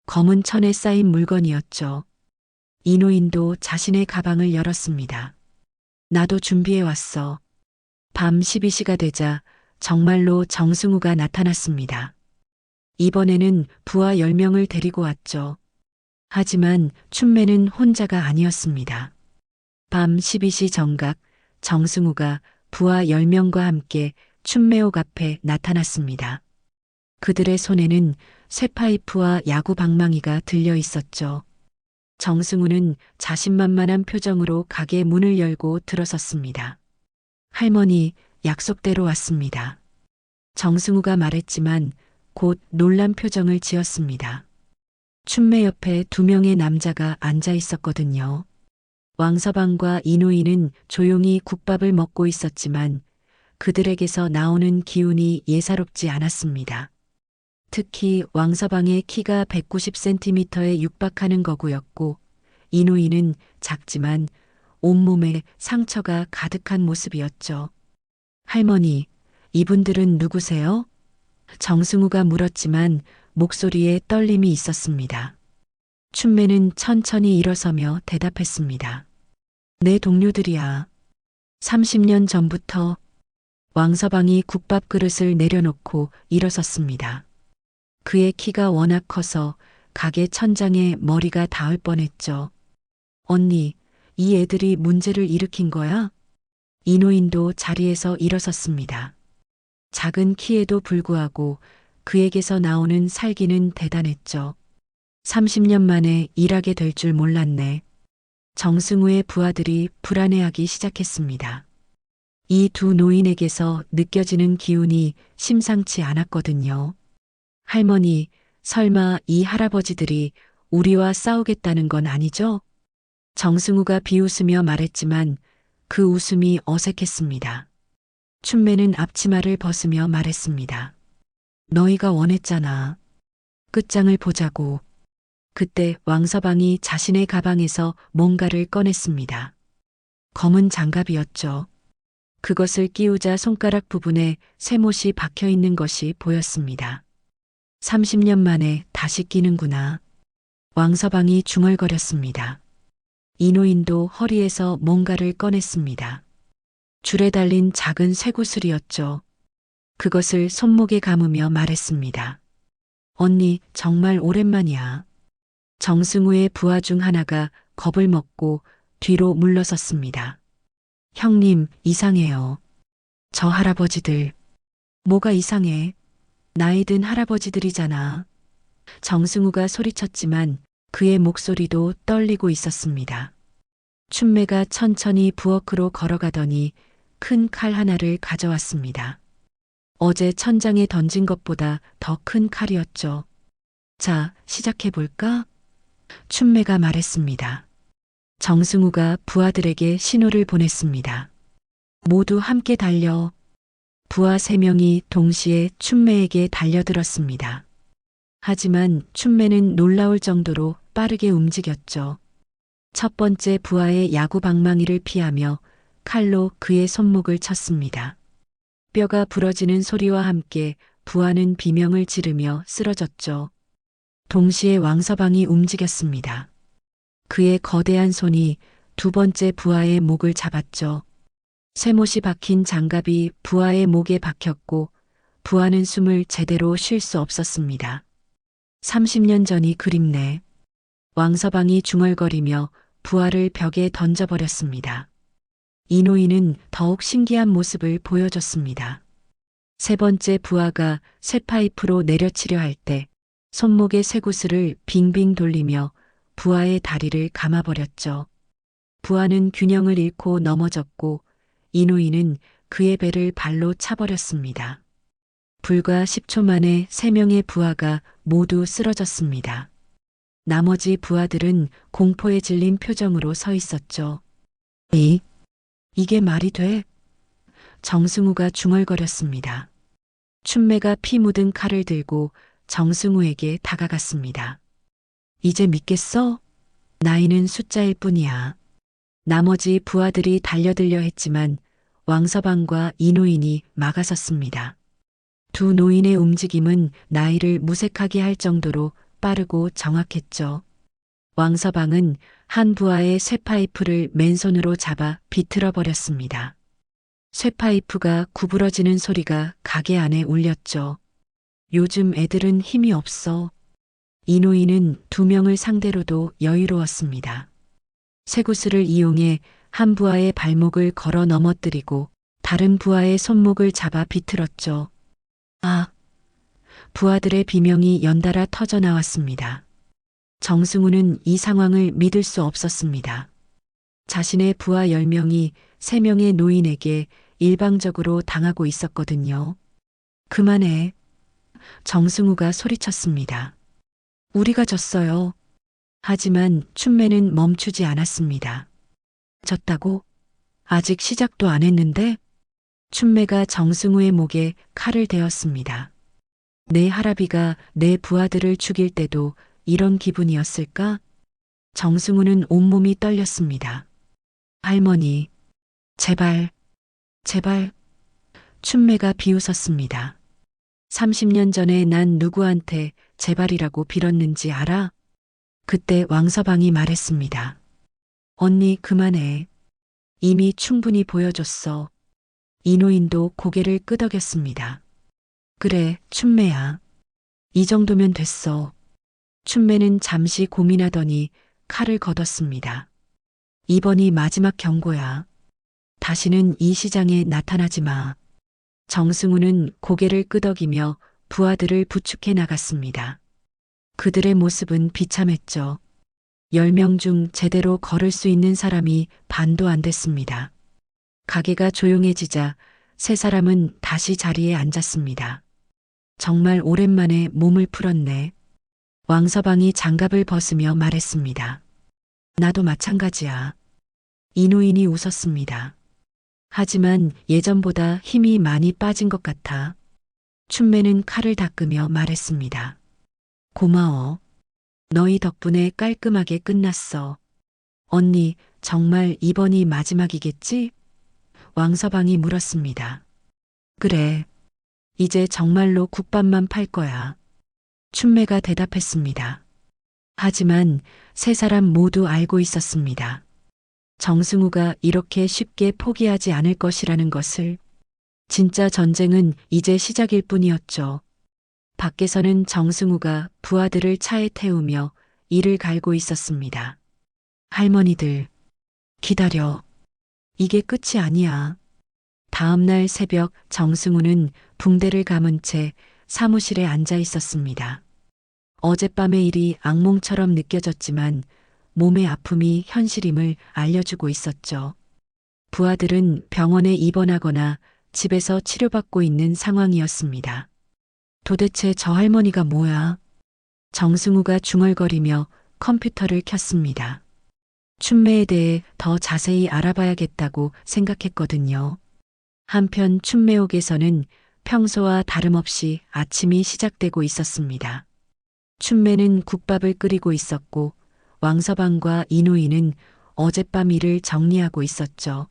검은 천에 쌓인 물건이었죠. 이노인도 자신의 가방을 열었습니다. 나도 준비해 왔어. 밤 12시가 되자 정말로 정승우가 나타났습니다. 이번에는 부하 10명을 데리고 왔죠. 하지만 춘매는 혼자가 아니었습니다. 밤 12시 정각 정승우가 부하 10명과 함께 춘매옥 앞에 나타났습니다. 그들의 손에는 쇠파이프와 야구 방망이가 들려 있었죠. 정승우는 자신만만한 표정으로 가게 문을 열고 들어섰습니다. 할머니, 약속대로 왔습니다. 정승우가 말했지만 곧 놀란 표정을 지었습니다. 춘매 옆에 두 명의 남자가 앉아 있었거든요. 왕서방과 이노인은 조용히 국밥을 먹고 있었지만 그들에게서 나오는 기운이 예사롭지 않았습니다. 특히 왕서방의 키가 190cm에 육박하는 거구였고 이노인은 작지만 온몸에 상처가 가득한 모습이었죠. 할머니, 이분들은 누구세요? 정승우가 물었지만 목소리에 떨림이 있었습니다. 춘매는 천천히 일어서며 대답했습니다. 내 동료들이야. 30년 전부터. 왕서방이 국밥 그릇을 내려놓고 일어섰습니다. 그의 키가 워낙 커서 가게 천장에 머리가 닿을 뻔했죠. 언니, 이 애들이 문제를 일으킨 거야? 이노인도 자리에서 일어섰습니다. 작은 키에도 불구하고 그에게서 나오는 살기는 대단했죠. 30년 만에 일하게 될 줄 몰랐네. 정승우의 부하들이 불안해하기 시작했습니다. 이 두 노인에게서 느껴지는 기운이 심상치 않았거든요. 할머니, 설마 이 할아버지들이 우리와 싸우겠다는 건 아니죠? 정승우가 비웃으며 말했지만 그 웃음이 어색했습니다. 춘매는 앞치마를 벗으며 말했습니다. 너희가 원했잖아. 끝장을 보자고. 그때 왕서방이 자신의 가방에서 뭔가를 꺼냈습니다. 검은 장갑이었죠. 그것을 끼우자 손가락 부분에 쇠못이 박혀 있는 것이 보였습니다. 30년 만에 다시 끼는구나. 왕서방이 중얼거렸습니다. 이노인도 허리에서 뭔가를 꺼냈습니다. 줄에 달린 작은 쇠구슬이었죠. 그것을 손목에 감으며 말했습니다. 언니, 정말 오랜만이야. 정승우의 부하 중 하나가 겁을 먹고 뒤로 물러섰습니다. 형님, 이상해요. 저 할아버지들. 뭐가 이상해? 나이 든 할아버지들이잖아. 정승우가 소리쳤지만 그의 목소리도 떨리고 있었습니다. 춘매가 천천히 부엌으로 걸어가더니 큰 칼 하나를 가져왔습니다. 어제 천장에 던진 것보다 더 큰 칼이었죠. 자, 시작해볼까? 춘매가 말했습니다. 정승우가 부하들에게 신호를 보냈습니다. 모두 함께 달려. 부하 3명이 동시에 춘매에게 달려들었습니다. 하지만 춘매는 놀라울 정도로 빠르게 움직였죠. 첫 번째 부하의 야구 방망이를 피하며 칼로 그의 손목을 쳤습니다. 뼈가 부러지는 소리와 함께 부하는 비명을 지르며 쓰러졌죠. 동시에 왕서방이 움직였습니다. 그의 거대한 손이 두 번째 부하의 목을 잡았죠. 쇠못이 박힌 장갑이 부하의 목에 박혔고 부하는 숨을 제대로 쉴 수 없었습니다. 30년 전이 그립네. 왕서방이 중얼거리며 부하를 벽에 던져버렸습니다. 이노이는 더욱 신기한 모습을 보여줬습니다. 세 번째 부하가 쇠파이프로 내려치려 할 때 손목의 쇠구슬을 빙빙 돌리며 부하의 다리를 감아버렸죠. 부하는 균형을 잃고 넘어졌고 이노이는 그의 배를 발로 차버렸습니다. 불과 10초 만에 3명의 부하가 모두 쓰러졌습니다. 나머지 부하들은 공포에 질린 표정으로 서 있었죠. 이게 말이 돼? 정승우가 중얼거렸습니다. 춘매가 피 묻은 칼을 들고 정승우에게 다가갔습니다. 이제 믿겠어? 나이는 숫자일 뿐이야. 나머지 부하들이 달려들려 했지만 왕서방과 이노인이 막아섰습니다. 두 노인의 움직임은 나이를 무색하게 할 정도로 빠르고 정확했죠. 왕서방은 한 부하의 쇠파이프를 맨손으로 잡아 비틀어 버렸습니다. 쇠파이프가 구부러지는 소리가 가게 안에 울렸죠. 요즘 애들은 힘이 없어. 이노이는 2명을 상대로도 여유로웠습니다. 쇠구슬을 이용해 한 부하의 발목을 걸어 넘어뜨리고 다른 부하의 손목을 잡아 비틀었죠. 아! 부하들의 비명이 연달아 터져 나왔습니다. 정승우는 이 상황을 믿을 수 없었습니다. 자신의 부하 10명이 3명의 노인에게 일방적으로 당하고 있었거든요. 그만해. 정승우가 소리쳤습니다. 우리가 졌어요. 하지만 춘매는 멈추지 않았습니다. 졌다고? 아직 시작도 안 했는데? 춘매가 정승우의 목에 칼을 대었습니다. 내 할아비가 내 부하들을 죽일 때도 이런 기분이었을까? 정승우는 온몸이 떨렸습니다. 할머니, 제발, 제발. 춘매가 비웃었습니다. 30년 전에 난 누구한테 제발이라고 빌었는지 알아? 그때 왕서방이 말했습니다. 언니 그만해. 이미 충분히 보여줬어. 이노인도 고개를 끄덕였습니다. 그래, 춘매야. 이 정도면 됐어. 춘매는 잠시 고민하더니 칼을 걷었습니다. 이번이 마지막 경고야. 다시는 이 시장에 나타나지 마. 정승우는 고개를 끄덕이며 부하들을 부축해 나갔습니다. 그들의 모습은 비참했죠. 10명 중 제대로 걸을 수 있는 사람이 반도 안 됐습니다. 가게가 조용해지자 3사람은 다시 자리에 앉았습니다. 정말 오랜만에 몸을 풀었네. 왕서방이 장갑을 벗으며 말했습니다. 나도 마찬가지야. 이노인이 웃었습니다. 하지만 예전보다 힘이 많이 빠진 것 같아. 춘매는 칼을 닦으며 말했습니다. 고마워. 너희 덕분에 깔끔하게 끝났어. 언니, 정말 이번이 마지막이겠지? 왕서방이 물었습니다. 그래. 이제 정말로 국밥만 팔 거야. 춘매가 대답했습니다. 하지만 3사람 모두 알고 있었습니다. 정승우가 이렇게 쉽게 포기하지 않을 것이라는 것을. 진짜 전쟁은 이제 시작일 뿐이었죠. 밖에서는 정승우가 부하들을 차에 태우며 이를 갈고 있었습니다. 할머니들, 기다려. 이게 끝이 아니야. 다음 날 새벽 정승우는 붕대를 감은 채 사무실에 앉아 있었습니다. 어젯밤의 일이 악몽처럼 느껴졌지만 몸의 아픔이 현실임을 알려주고 있었죠. 부하들은 병원에 입원하거나 집에서 치료받고 있는 상황이었습니다. 도대체 저 할머니가 뭐야? 정승우가 중얼거리며 컴퓨터를 켰습니다. 춘매에 대해 더 자세히 알아봐야겠다고 생각했거든요. 한편 춘매옥에서는 평소와 다름없이 아침이 시작되고 있었습니다. 춘매는 국밥을 끓이고 있었고 왕서방과 이노이는 어젯밤 일을 정리하고 있었죠.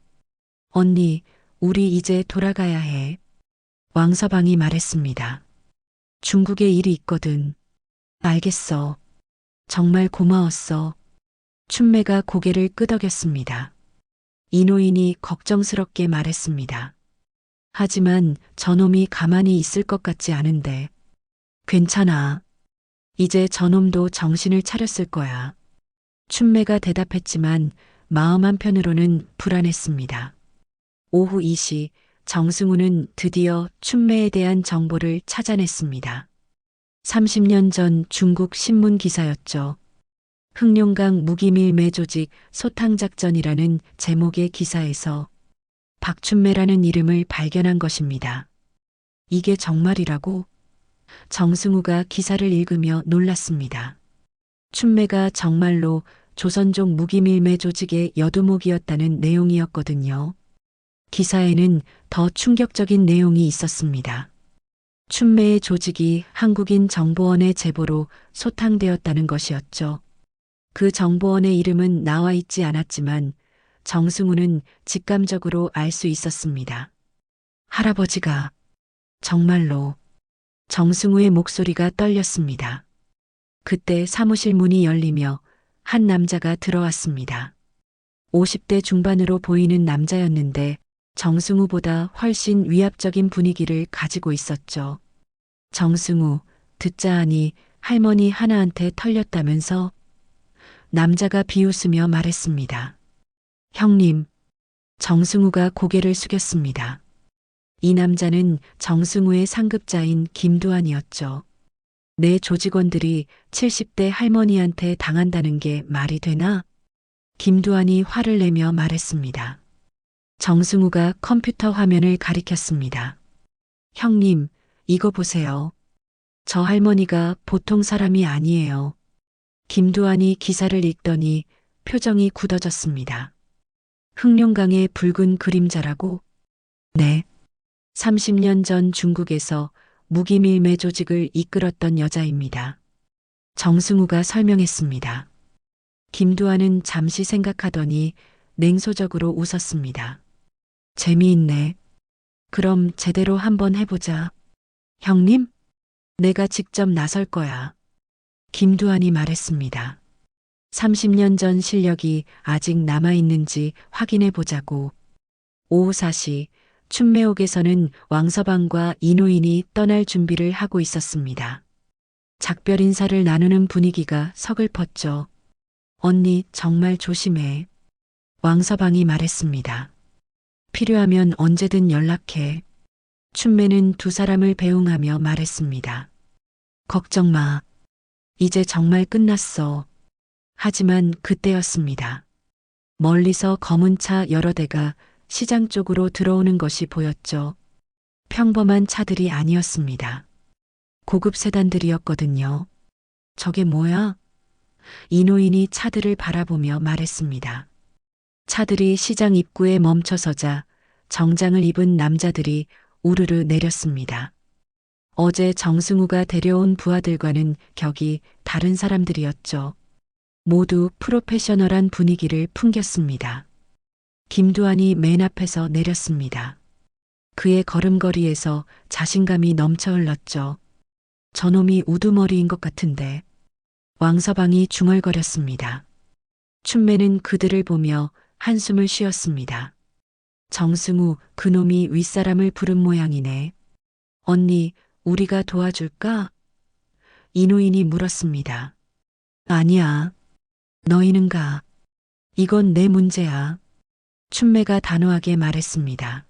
언니, 우리 이제 돌아가야 해. 왕서방이 말했습니다. 중국에 일이 있거든. 알겠어. 정말 고마웠어. 춘매가 고개를 끄덕였습니다. 이노인이 걱정스럽게 말했습니다. 하지만 저놈이 가만히 있을 것 같지 않은데. 괜찮아. 이제 저놈도 정신을 차렸을 거야. 춘매가 대답했지만 마음 한편으로는 불안했습니다. 오후 2시 정승우는 드디어 춘매에 대한 정보를 찾아냈습니다. 30년 전 중국 신문 기사였죠. 흑룡강 무기밀매 조직 소탕작전이라는 제목의 기사에서 박춘매라는 이름을 발견한 것입니다. 이게 정말이라고? 정승우가 기사를 읽으며 놀랐습니다. 춘매가 정말로 조선족 무기밀매 조직의 여두목이었다는 내용이었거든요. 기사에는 더 충격적인 내용이 있었습니다. 춘매의 조직이 한국인 정보원의 제보로 소탕되었다는 것이었죠. 그 정보원의 이름은 나와 있지 않았지만 정승우는 직감적으로 알 수 있었습니다. 할아버지가 정말로. 정승우의 목소리가 떨렸습니다. 그때 사무실 문이 열리며 한 남자가 들어왔습니다. 50대 중반으로 보이는 남자였는데 정승우보다 훨씬 위압적인 분위기를 가지고 있었죠. 정승우, 듣자 하니 할머니 하나한테 털렸다면서? 남자가 비웃으며 말했습니다. 형님. 정승우가 고개를 숙였습니다. 이 남자는 정승우의 상급자인 김두한이었죠. 내 조직원들이 70대 할머니한테 당한다는 게 말이 되나? 김두한이 화를 내며 말했습니다. 정승우가 컴퓨터 화면을 가리켰습니다. 형님, 이거 보세요. 저 할머니가 보통 사람이 아니에요. 김두한이 기사를 읽더니 표정이 굳어졌습니다. 흑룡강의 붉은 그림자라고? 네. 30년 전 중국에서 무기밀매 조직을 이끌었던 여자입니다. 정승우가 설명했습니다. 김두한은 잠시 생각하더니 냉소적으로 웃었습니다. 재미있네. 그럼 제대로 한번 해보자. 형님? 내가 직접 나설 거야. 김두한이 말했습니다. 30년 전 실력이 아직 남아있는지 확인해 보자고. 오후 4시 춘매옥에서는 왕서방과 이노인이 떠날 준비를 하고 있었습니다. 작별 인사를 나누는 분위기가 서글펐죠. 언니 정말 조심해. 왕서방이 말했습니다. 필요하면 언제든 연락해. 춘매는 두 사람을 배웅하며 말했습니다. 걱정 마. 이제 정말 끝났어. 하지만 그때였습니다. 멀리서 검은 차 여러 대가 시장 쪽으로 들어오는 것이 보였죠. 평범한 차들이 아니었습니다. 고급 세단들이었거든요. 저게 뭐야? 이노인이 차들을 바라보며 말했습니다. 차들이 시장 입구에 멈춰서자 정장을 입은 남자들이 우르르 내렸습니다. 어제 정승우가 데려온 부하들과는 격이 다른 사람들이었죠. 모두 프로페셔널한 분위기를 풍겼습니다. 김두한이 맨 앞에서 내렸습니다. 그의 걸음걸이에서 자신감이 넘쳐 흘렀죠. 저놈이 우두머리인 것 같은데. 왕서방이 중얼거렸습니다. 춘매는 그들을 보며 한숨을 쉬었습니다. 정승우, 그놈이 윗사람을 부른 모양이네. 언니, 우리가 도와줄까? 이노인이 물었습니다. 아니야. 너희는 가. 이건 내 문제야. 춘매가 단호하게 말했습니다.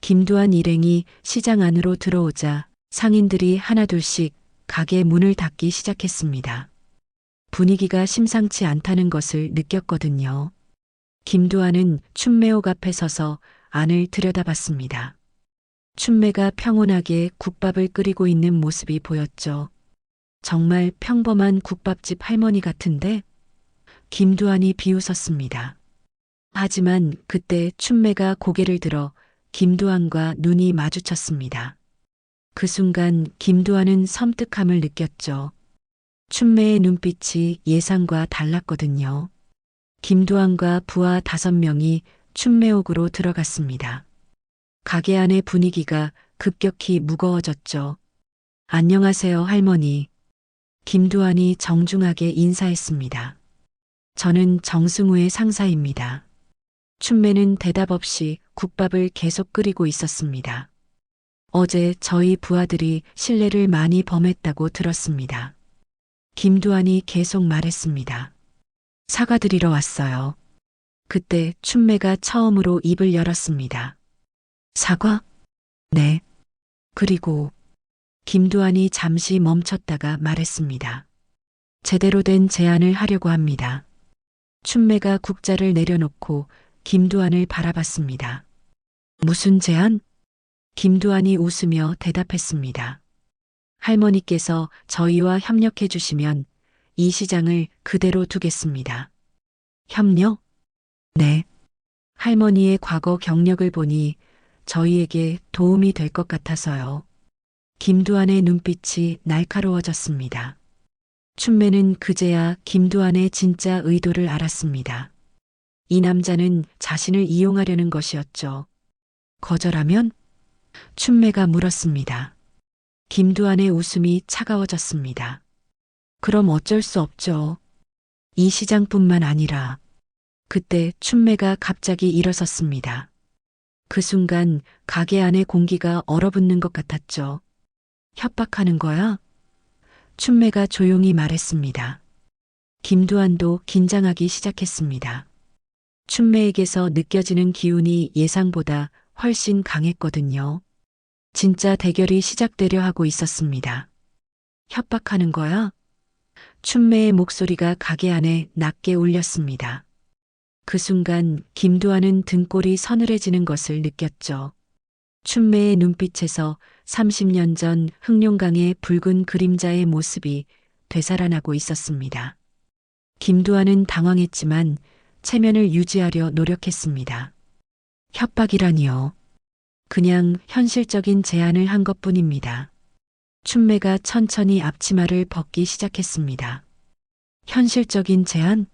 김두한 일행이 시장 안으로 들어오자 상인들이 하나둘씩 가게 문을 닫기 시작했습니다. 분위기가 심상치 않다는 것을 느꼈거든요. 김두한은 춘매옥 앞에 서서 안을 들여다봤습니다. 춘매가 평온하게 국밥을 끓이고 있는 모습이 보였죠. 정말 평범한 국밥집 할머니 같은데? 김두한이 비웃었습니다. 하지만 그때 춘매가 고개를 들어 김두한과 눈이 마주쳤습니다. 그 순간 김두한은 섬뜩함을 느꼈죠. 춘매의 눈빛이 예상과 달랐거든요. 김두한과 부하 5명이 춘매옥으로 들어갔습니다. 가게 안의 분위기가 급격히 무거워졌죠. 안녕하세요, 할머니. 김두한이 정중하게 인사했습니다. 저는 정승우의 상사입니다. 춘매는 대답 없이 국밥을 계속 끓이고 있었습니다. 어제 저희 부하들이 실례를 많이 범했다고 들었습니다. 김두한이 계속 말했습니다. 사과드리러 왔어요. 그때 춘매가 처음으로 입을 열었습니다. 사과? 네. 그리고 김두한이 잠시 멈췄다가 말했습니다. 제대로 된 제안을 하려고 합니다. 춘매가 국자를 내려놓고 김두한을 바라봤습니다. 무슨 제안? 김두한이 웃으며 대답했습니다. 할머니께서 저희와 협력해 주시면 이 시장을 그대로 두겠습니다. 협력? 네. 할머니의 과거 경력을 보니 저희에게 도움이 될 것 같아서요. 김두한의 눈빛이 날카로워졌습니다. 춘매는 그제야 김두한의 진짜 의도를 알았습니다. 이 남자는 자신을 이용하려는 것이었죠. 거절하면? 춘매가 물었습니다. 김두한의 웃음이 차가워졌습니다. 그럼 어쩔 수 없죠. 이 시장뿐만 아니라. 그때 춘매가 갑자기 일어섰습니다. 그 순간 가게 안의 공기가 얼어붙는 것 같았죠. 협박하는 거야? 춘매가 조용히 말했습니다. 김두한도 긴장하기 시작했습니다. 춘매에게서 느껴지는 기운이 예상보다 훨씬 강했거든요. 진짜 대결이 시작되려 하고 있었습니다. 협박하는 거야? 춘매의 목소리가 가게 안에 낮게 울렸습니다. 그 순간 김두한은 등골이 서늘해지는 것을 느꼈죠. 춘매의 눈빛에서 30년 전 흑룡강의 붉은 그림자의 모습이 되살아나고 있었습니다. 김두한은 당황했지만 체면을 유지하려 노력했습니다. 협박이라니요. 그냥 현실적인 제안을 한 것뿐입니다. 춘매가 천천히 앞치마를 벗기 시작했습니다. 현실적인 제안?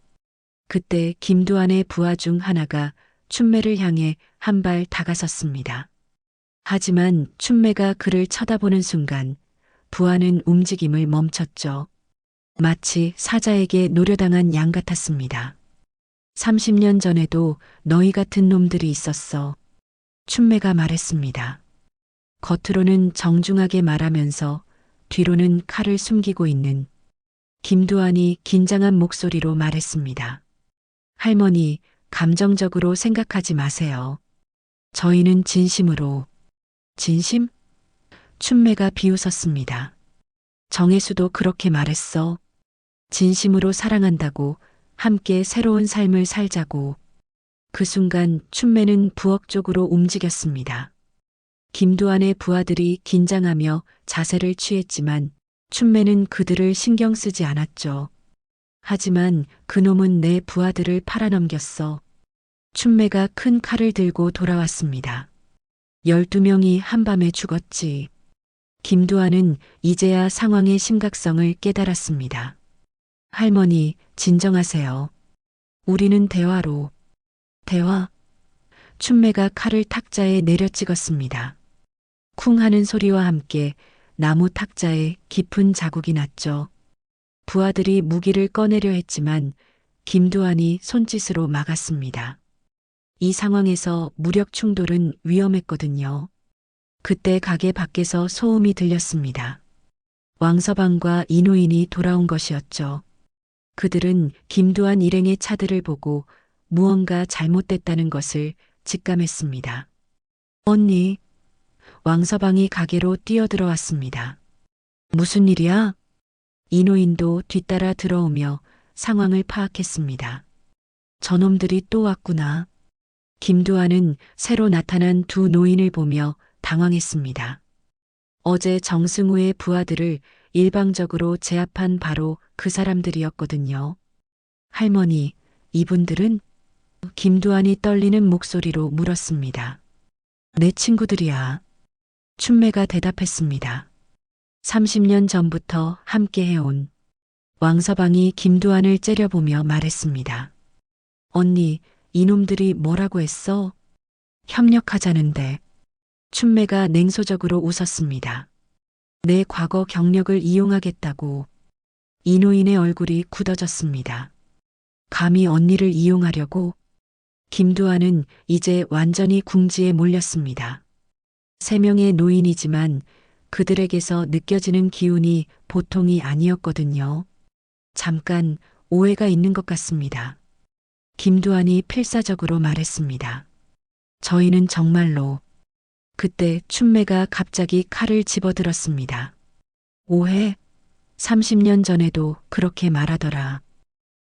그때 김두한의 부하 중 하나가 춘매를 향해 한 발 다가섰습니다. 하지만 춘매가 그를 쳐다보는 순간 부하는 움직임을 멈췄죠. 마치 사자에게 노려당한 양 같았습니다. 30년 전에도 너희 같은 놈들이 있었어. 춘매가 말했습니다. 겉으로는 정중하게 말하면서 뒤로는 칼을 숨기고 있는 김두한이 긴장한 목소리로 말했습니다. 할머니, 감정적으로 생각하지 마세요. 저희는 진심으로. 진심? 춘매가 비웃었습니다. 정혜수도 그렇게 말했어. 진심으로 사랑한다고, 함께 새로운 삶을 살자고. 그 순간 춘매는 부엌 쪽으로 움직였습니다. 김두한의 부하들이 긴장하며 자세를 취했지만 춘매는 그들을 신경 쓰지 않았죠. 하지만 그놈은 내 부하들을 팔아넘겼어. 춘매가 큰 칼을 들고 돌아왔습니다. 12명이 한밤에 죽었지. 김두한은 이제야 상황의 심각성을 깨달았습니다. 할머니, 진정하세요. 우리는 대화로. 대화? 춘매가 칼을 탁자에 내려 찍었습니다. 쿵 하는 소리와 함께 나무 탁자에 깊은 자국이 났죠. 부하들이 무기를 꺼내려 했지만 김두한이 손짓으로 막았습니다. 이 상황에서 무력 충돌은 위험했거든요. 그때 가게 밖에서 소음이 들렸습니다. 왕서방과 이노인이 돌아온 것이었죠. 그들은 김두한 일행의 차들을 보고 무언가 잘못됐다는 것을 직감했습니다. 언니, 왕서방이 가게로 뛰어들어왔습니다. 무슨 일이야? 이노인도 뒤따라 들어오며 상황을 파악했습니다. 저놈들이 또 왔구나. 김두한은 새로 나타난 두 노인을 보며 당황했습니다. 어제 정승우의 부하들을 일방적으로 제압한 바로 그 사람들이었거든요. 할머니, 이분들은? 김두한이 떨리는 목소리로 물었습니다. 내 친구들이야. 춘매가 대답했습니다. 30년 전부터 함께 해온. 왕서방이 김두한을 째려보며 말했습니다. 언니, 이놈들이 뭐라고 했어? 협력하자는데. 춘매가 냉소적으로 웃었습니다. 내 과거 경력을 이용하겠다고. 이노인의 얼굴이 굳어졌습니다. 감히 언니를 이용하려고? 김두한은 이제 완전히 궁지에 몰렸습니다. 3명의 노인이지만 그들에게서 느껴지는 기운이 보통이 아니었거든요. 잠깐 오해가 있는 것 같습니다. 김두한이 필사적으로 말했습니다. 저희는 정말로. 그때 춘매가 갑자기 칼을 집어들었습니다. 오해? 30년 전에도 그렇게 말하더라.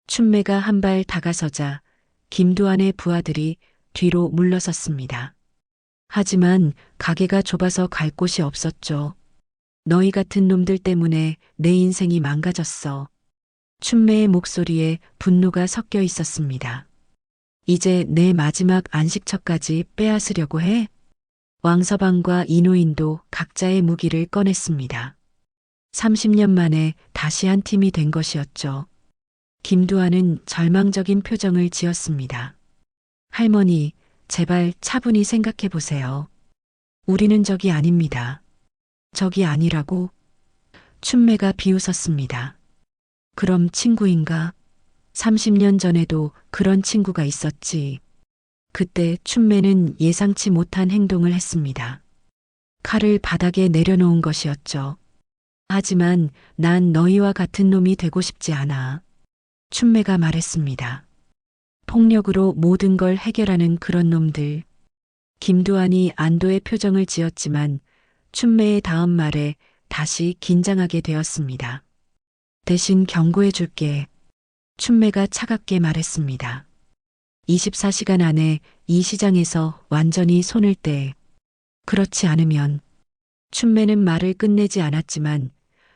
춘매가 한 발 다가서자 김두한의 부하들이 뒤로 물러섰습니다. 하지만 가게가 좁아서 갈 곳이 없었죠. 너희 같은 놈들 때문에 내 인생이 망가졌어. 춘매의 목소리에 분노가 섞여 있었습니다. 이제 내 마지막 안식처까지 빼앗으려고 해? 왕서방과 이노인도 각자의 무기를 꺼냈습니다. 30년 만에 다시 한 팀이 된 것이었죠. 김두한은 절망적인 표정을 지었습니다. 할머니, 제발 차분히 생각해 보세요. 우리는 적이 아닙니다. 적이 아니라고? 춘매가 비웃었습니다. 그럼 친구인가? 30년 전에도 그런 친구가 있었지. 그때 춘매는 예상치 못한 행동을 했습니다. 칼을 바닥에 내려놓은 것이었죠. 하지만 난 너희와 같은 놈이 되고 싶지 않아. 춘매가 말했습니다. 폭력으로 모든 걸 해결하는 그런 놈들. 김두한이 안도의 표정을 지었지만 춘매의 다음 말에 다시 긴장하게 되었습니다. 대신 경고해 줄게. 춘매가 차갑게 말했습니다. 24시간 안에 이 시장에서 완전히 손을 떼. 그렇지 않으면. 춘매는 말을 끝내지 않았지만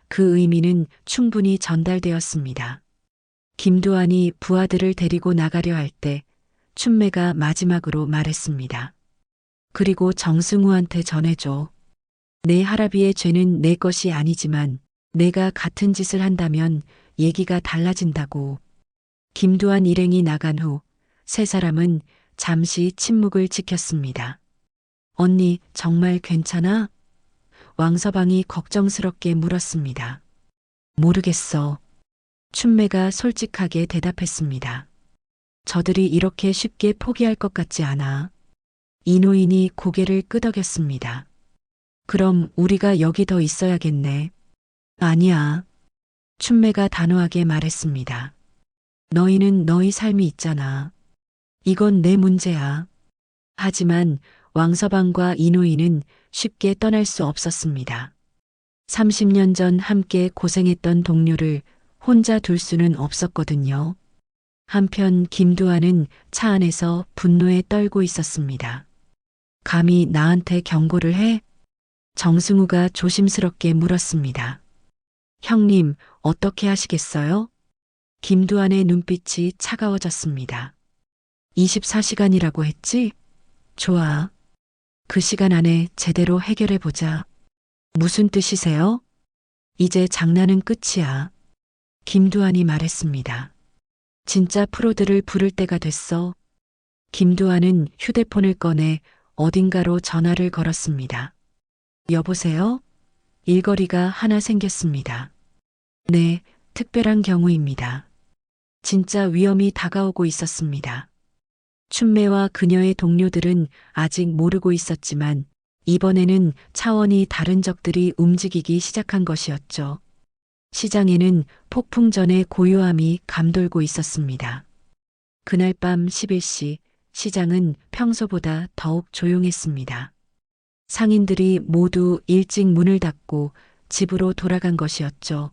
그 의미는 충분히 전달되었습니다. 김두한이 부하들을 데리고 나가려 할 때 춘매가 마지막으로 말했습니다. 그리고 정승우한테 전해줘. 내 할아비의 죄는 내 것이 아니지만 내가 같은 짓을 한다면 얘기가 달라진다고. 김두한 일행이 나간 후 세 사람은 잠시 침묵을 지켰습니다. 언니, 정말 괜찮아? 왕서방이 걱정스럽게 물었습니다. 모르겠어. 춘매가 솔직하게 대답했습니다. 저들이 이렇게 쉽게 포기할 것 같지 않아. 이노인이 고개를 끄덕였습니다. 그럼 우리가 여기 더 있어야겠네. 아니야. 춘매가 단호하게 말했습니다. 너희는 너희 삶이 있잖아. 이건 내 문제야. 하지만 왕서방과 이노인은 쉽게 떠날 수 없었습니다. 30년 전 함께 고생했던 동료를 혼자 둘 수는 없었거든요. 한편 김두한은 차 안에서 분노에 떨고 있었습니다. 감히 나한테 경고를 해? 정승우가 조심스럽게 물었습니다. 형님, 어떻게 하시겠어요? 김두한의 눈빛이 차가워졌습니다. 24시간이라고 했지? 좋아. 그 시간 안에 제대로 해결해보자. 무슨 뜻이세요? 이제 장난은 끝이야. 김두한이 말했습니다. 진짜 프로들을 부를 때가 됐어. 김두한은 휴대폰을 꺼내 어딘가로 전화를 걸었습니다. 여보세요? 일거리가 하나 생겼습니다. 네, 특별한 경우입니다. 진짜 위험이 다가오고 있었습니다. 춘매와 그녀의 동료들은 아직 모르고 있었지만 이번에는 차원이 다른 적들이 움직이기 시작한 것이었죠. 시장에는 폭풍전의 고요함이 감돌고 있었습니다. 그날 밤 11시 시장은 평소보다 더욱 조용했습니다. 상인들이 모두 일찍 문을 닫고 집으로 돌아간 것이었죠.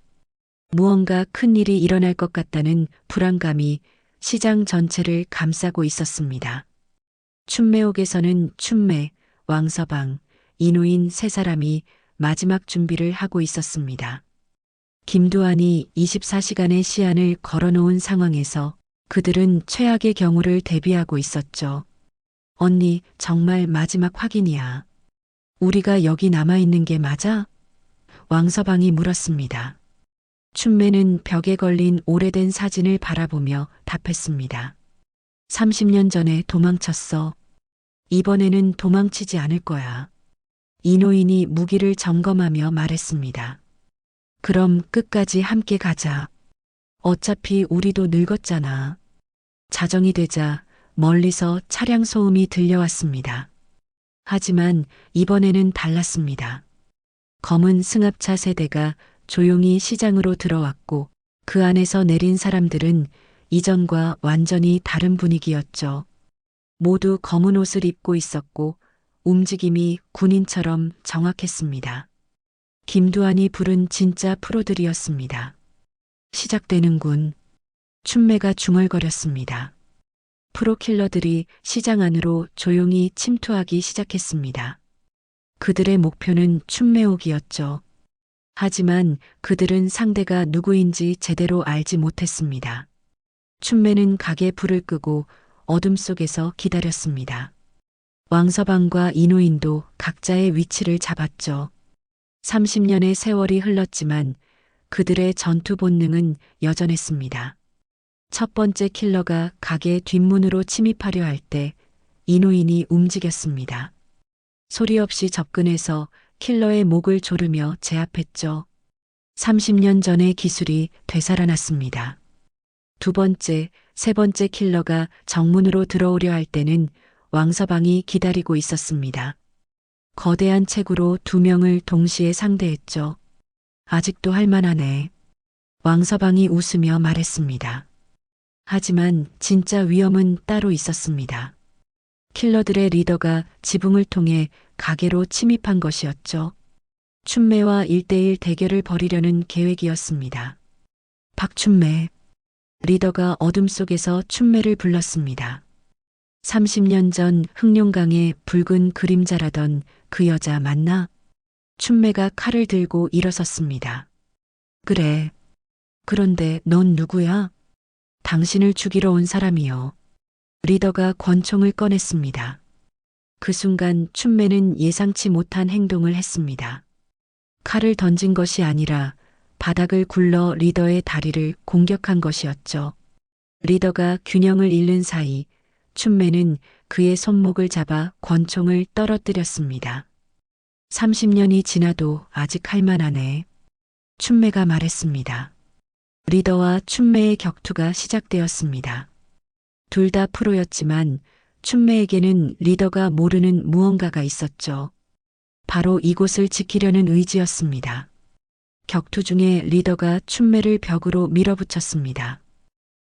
무언가 큰 일이 일어날 것 같다는 불안감이 시장 전체를 감싸고 있었습니다. 춘매옥에서는 춘매, 왕서방, 이노인 세 사람이 마지막 준비를 하고 있었습니다. 김두한이 24시간의 시한을 걸어놓은 상황에서 그들은 최악의 경우를 대비하고 있었죠. 언니, 정말 마지막 확인이야. 우리가 여기 남아있는 게 맞아? 왕서방이 물었습니다. 춘매는 벽에 걸린 오래된 사진을 바라보며 답했습니다. 30년 전에 도망쳤어. 이번에는 도망치지 않을 거야. 이노인이 무기를 점검하며 말했습니다. 그럼 끝까지 함께 가자. 어차피 우리도 늙었잖아. 자정이 되자 멀리서 차량 소음이 들려왔습니다. 하지만 이번에는 달랐습니다. 검은 승합차 세대가 조용히 시장으로 들어왔고 그 안에서 내린 사람들은 이전과 완전히 다른 분위기였죠. 모두 검은 옷을 입고 있었고 움직임이 군인처럼 정확했습니다. 김두한이 부른 진짜 프로들이었습니다. 시작되는군. 춘매가 중얼거렸습니다. 프로킬러들이 시장 안으로 조용히 침투하기 시작했습니다. 그들의 목표는 춘매옥이었죠. 하지만 그들은 상대가 누구인지 제대로 알지 못했습니다. 춘매는 가게 불을 끄고 어둠 속에서 기다렸습니다. 왕서방과 이노인도 각자의 위치를 잡았죠. 30년의 세월이 흘렀지만 그들의 전투 본능은 여전했습니다. 첫 번째 킬러가 가게 뒷문으로 침입하려 할 때 이노인이 움직였습니다. 소리 없이 접근해서 킬러의 목을 조르며 제압했죠. 30년 전의 기술이 되살아났습니다. 두 번째, 세 번째 킬러가 정문으로 들어오려 할 때는 왕서방이 기다리고 있었습니다. 거대한 체구로 두 명을 동시에 상대했죠. 아직도 할만하네. 왕서방이 웃으며 말했습니다. 하지만 진짜 위험은 따로 있었습니다. 킬러들의 리더가 지붕을 통해 가게로 침입한 것이었죠. 춘매와 1대1 대결을 벌이려는 계획이었습니다. 박춘매. 리더가 어둠 속에서 춘매를 불렀습니다. 30년 전 흑룡강의 붉은 그림자라던 그 여자 맞나? 춘매가 칼을 들고 일어섰습니다. 그래. 그런데 넌 누구야? 당신을 죽이러 온 사람이요. 리더가 권총을 꺼냈습니다. 그 순간 춘매는 예상치 못한 행동을 했습니다. 칼을 던진 것이 아니라 바닥을 굴러 리더의 다리를 공격한 것이었죠. 리더가 균형을 잃는 사이 춘매는 그의 손목을 잡아 권총을 떨어뜨렸습니다. 30년이 지나도 아직 할만하네. 춘매가 말했습니다. 리더와 춘매의 격투가 시작되었습니다. 둘 다 프로였지만 춘매에게는 리더가 모르는 무언가가 있었죠. 바로 이곳을 지키려는 의지였습니다. 격투 중에 리더가 춘매를 벽으로 밀어붙였습니다.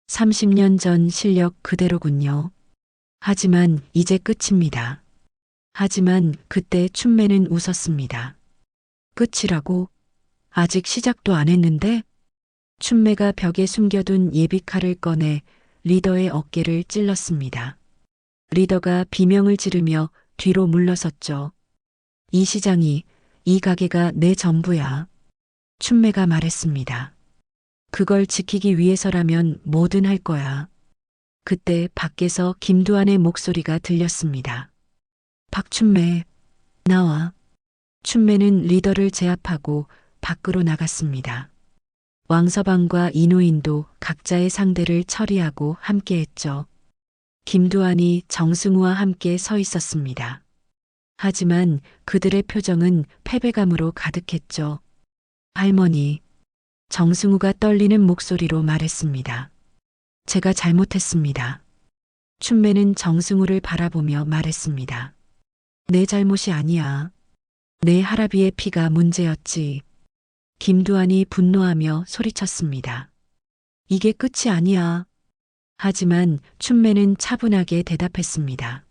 30년 전 실력 그대로군요. 하지만 이제 끝입니다. 하지만 그때 춘매는 웃었습니다. 끝이라고? 아직 시작도 안 했는데? 춘매가 벽에 숨겨둔 예비칼을 꺼내 리더의 어깨를 찔렀습니다. 리더가 비명을 지르며 뒤로 물러섰죠. 이 시장이, 이 가게가 내 전부야. 춘매가 말했습니다. 그걸 지키기 위해서라면 뭐든 할 거야. 그때 밖에서 김두한의 목소리가 들렸습니다. 박춘매, 나와. 춘매는 리더를 제압하고 밖으로 나갔습니다. 왕서방과 이노인도 각자의 상대를 처리하고 함께했죠. 김두한이 정승우와 함께 서 있었습니다. 하지만 그들의 표정은 패배감으로 가득했죠. 할머니, 정승우가 떨리는 목소리로 말했습니다. 제가 잘못했습니다. 춘매는 정승우를 바라보며 말했습니다. 내 잘못이 아니야. 내 할아비의 피가 문제였지. 김두한이 분노하며 소리쳤습니다. 이게 끝이 아니야. 하지만 춘매는 차분하게 대답했습니다.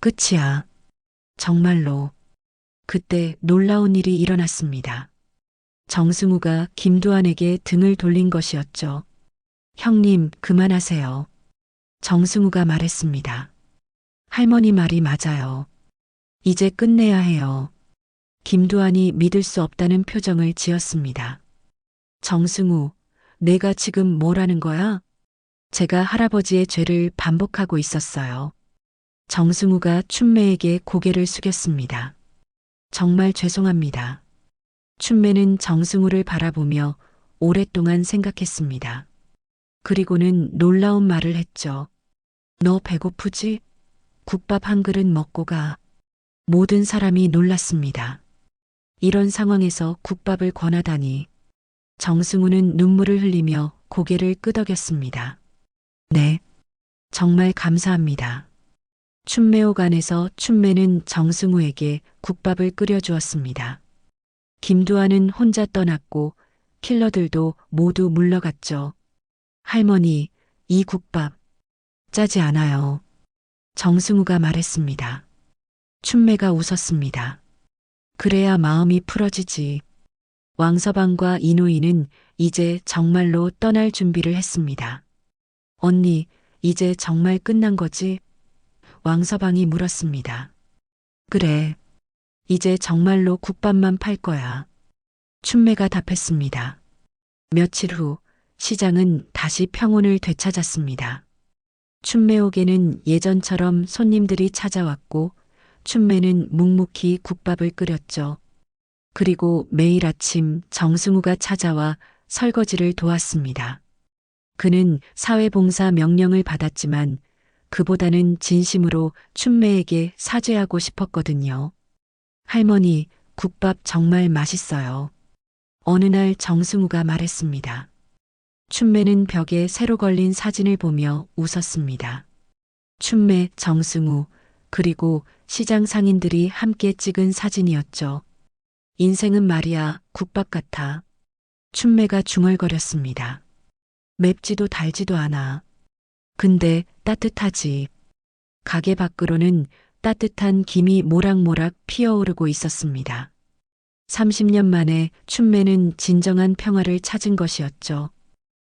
끝이야. 정말로. 그때 놀라운 일이 일어났습니다. 정승우가 김두한에게 등을 돌린 것이었죠. 형님, 그만하세요. 정승우가 말했습니다. 할머니 말이 맞아요. 이제 끝내야 해요. 김두한이 믿을 수 없다는 표정을 지었습니다. 정승우, 내가 지금 뭐라는 거야? 제가 할아버지의 죄를 반복하고 있었어요. 정승우가 춘매에게 고개를 숙였습니다. 정말 죄송합니다. 춘매는 정승우를 바라보며 오랫동안 생각했습니다. 그리고는 놀라운 말을 했죠. 너 배고프지? 국밥 한 그릇 먹고 가. 모든 사람이 놀랐습니다. 이런 상황에서 국밥을 권하다니. 정승우는 눈물을 흘리며 고개를 끄덕였습니다. 네, 정말 감사합니다. 춘매호관에서 춘매는 정승우에게 국밥을 끓여주었습니다. 김두한은 혼자 떠났고 킬러들도 모두 물러갔죠. 할머니, 이 국밥 짜지 않아요. 정승우가 말했습니다. 춘매가 웃었습니다. 그래야 마음이 풀어지지. 왕서방과 이노이는 이제 정말로 떠날 준비를 했습니다. 언니, 이제 정말 끝난 거지? 왕서방이 물었습니다. 그래. 이제 정말로 국밥만 팔 거야. 춘매가 답했습니다. 며칠 후 시장은 다시 평온을 되찾았습니다. 춘매옥에는 예전처럼 손님들이 찾아왔고 춘매는 묵묵히 국밥을 끓였죠. 그리고 매일 아침 정승우가 찾아와 설거지를 도왔습니다. 그는 사회봉사 명령을 받았지만 그보다는 진심으로 춘매에게 사죄하고 싶었거든요. 할머니, 국밥 정말 맛있어요. 어느 날 정승우가 말했습니다. 춘매는 벽에 새로 걸린 사진을 보며 웃었습니다. 춘매, 정승우, 그리고 시장 상인들이 함께 찍은 사진이었죠. 인생은 말이야, 국밥 같아. 춘매가 중얼거렸습니다. 맵지도 달지도 않아. 근데 따뜻하지. 가게 밖으로는 따뜻한 김이 모락모락 피어오르고 있었습니다. 30년 만에 춘매는 진정한 평화를 찾은 것이었죠.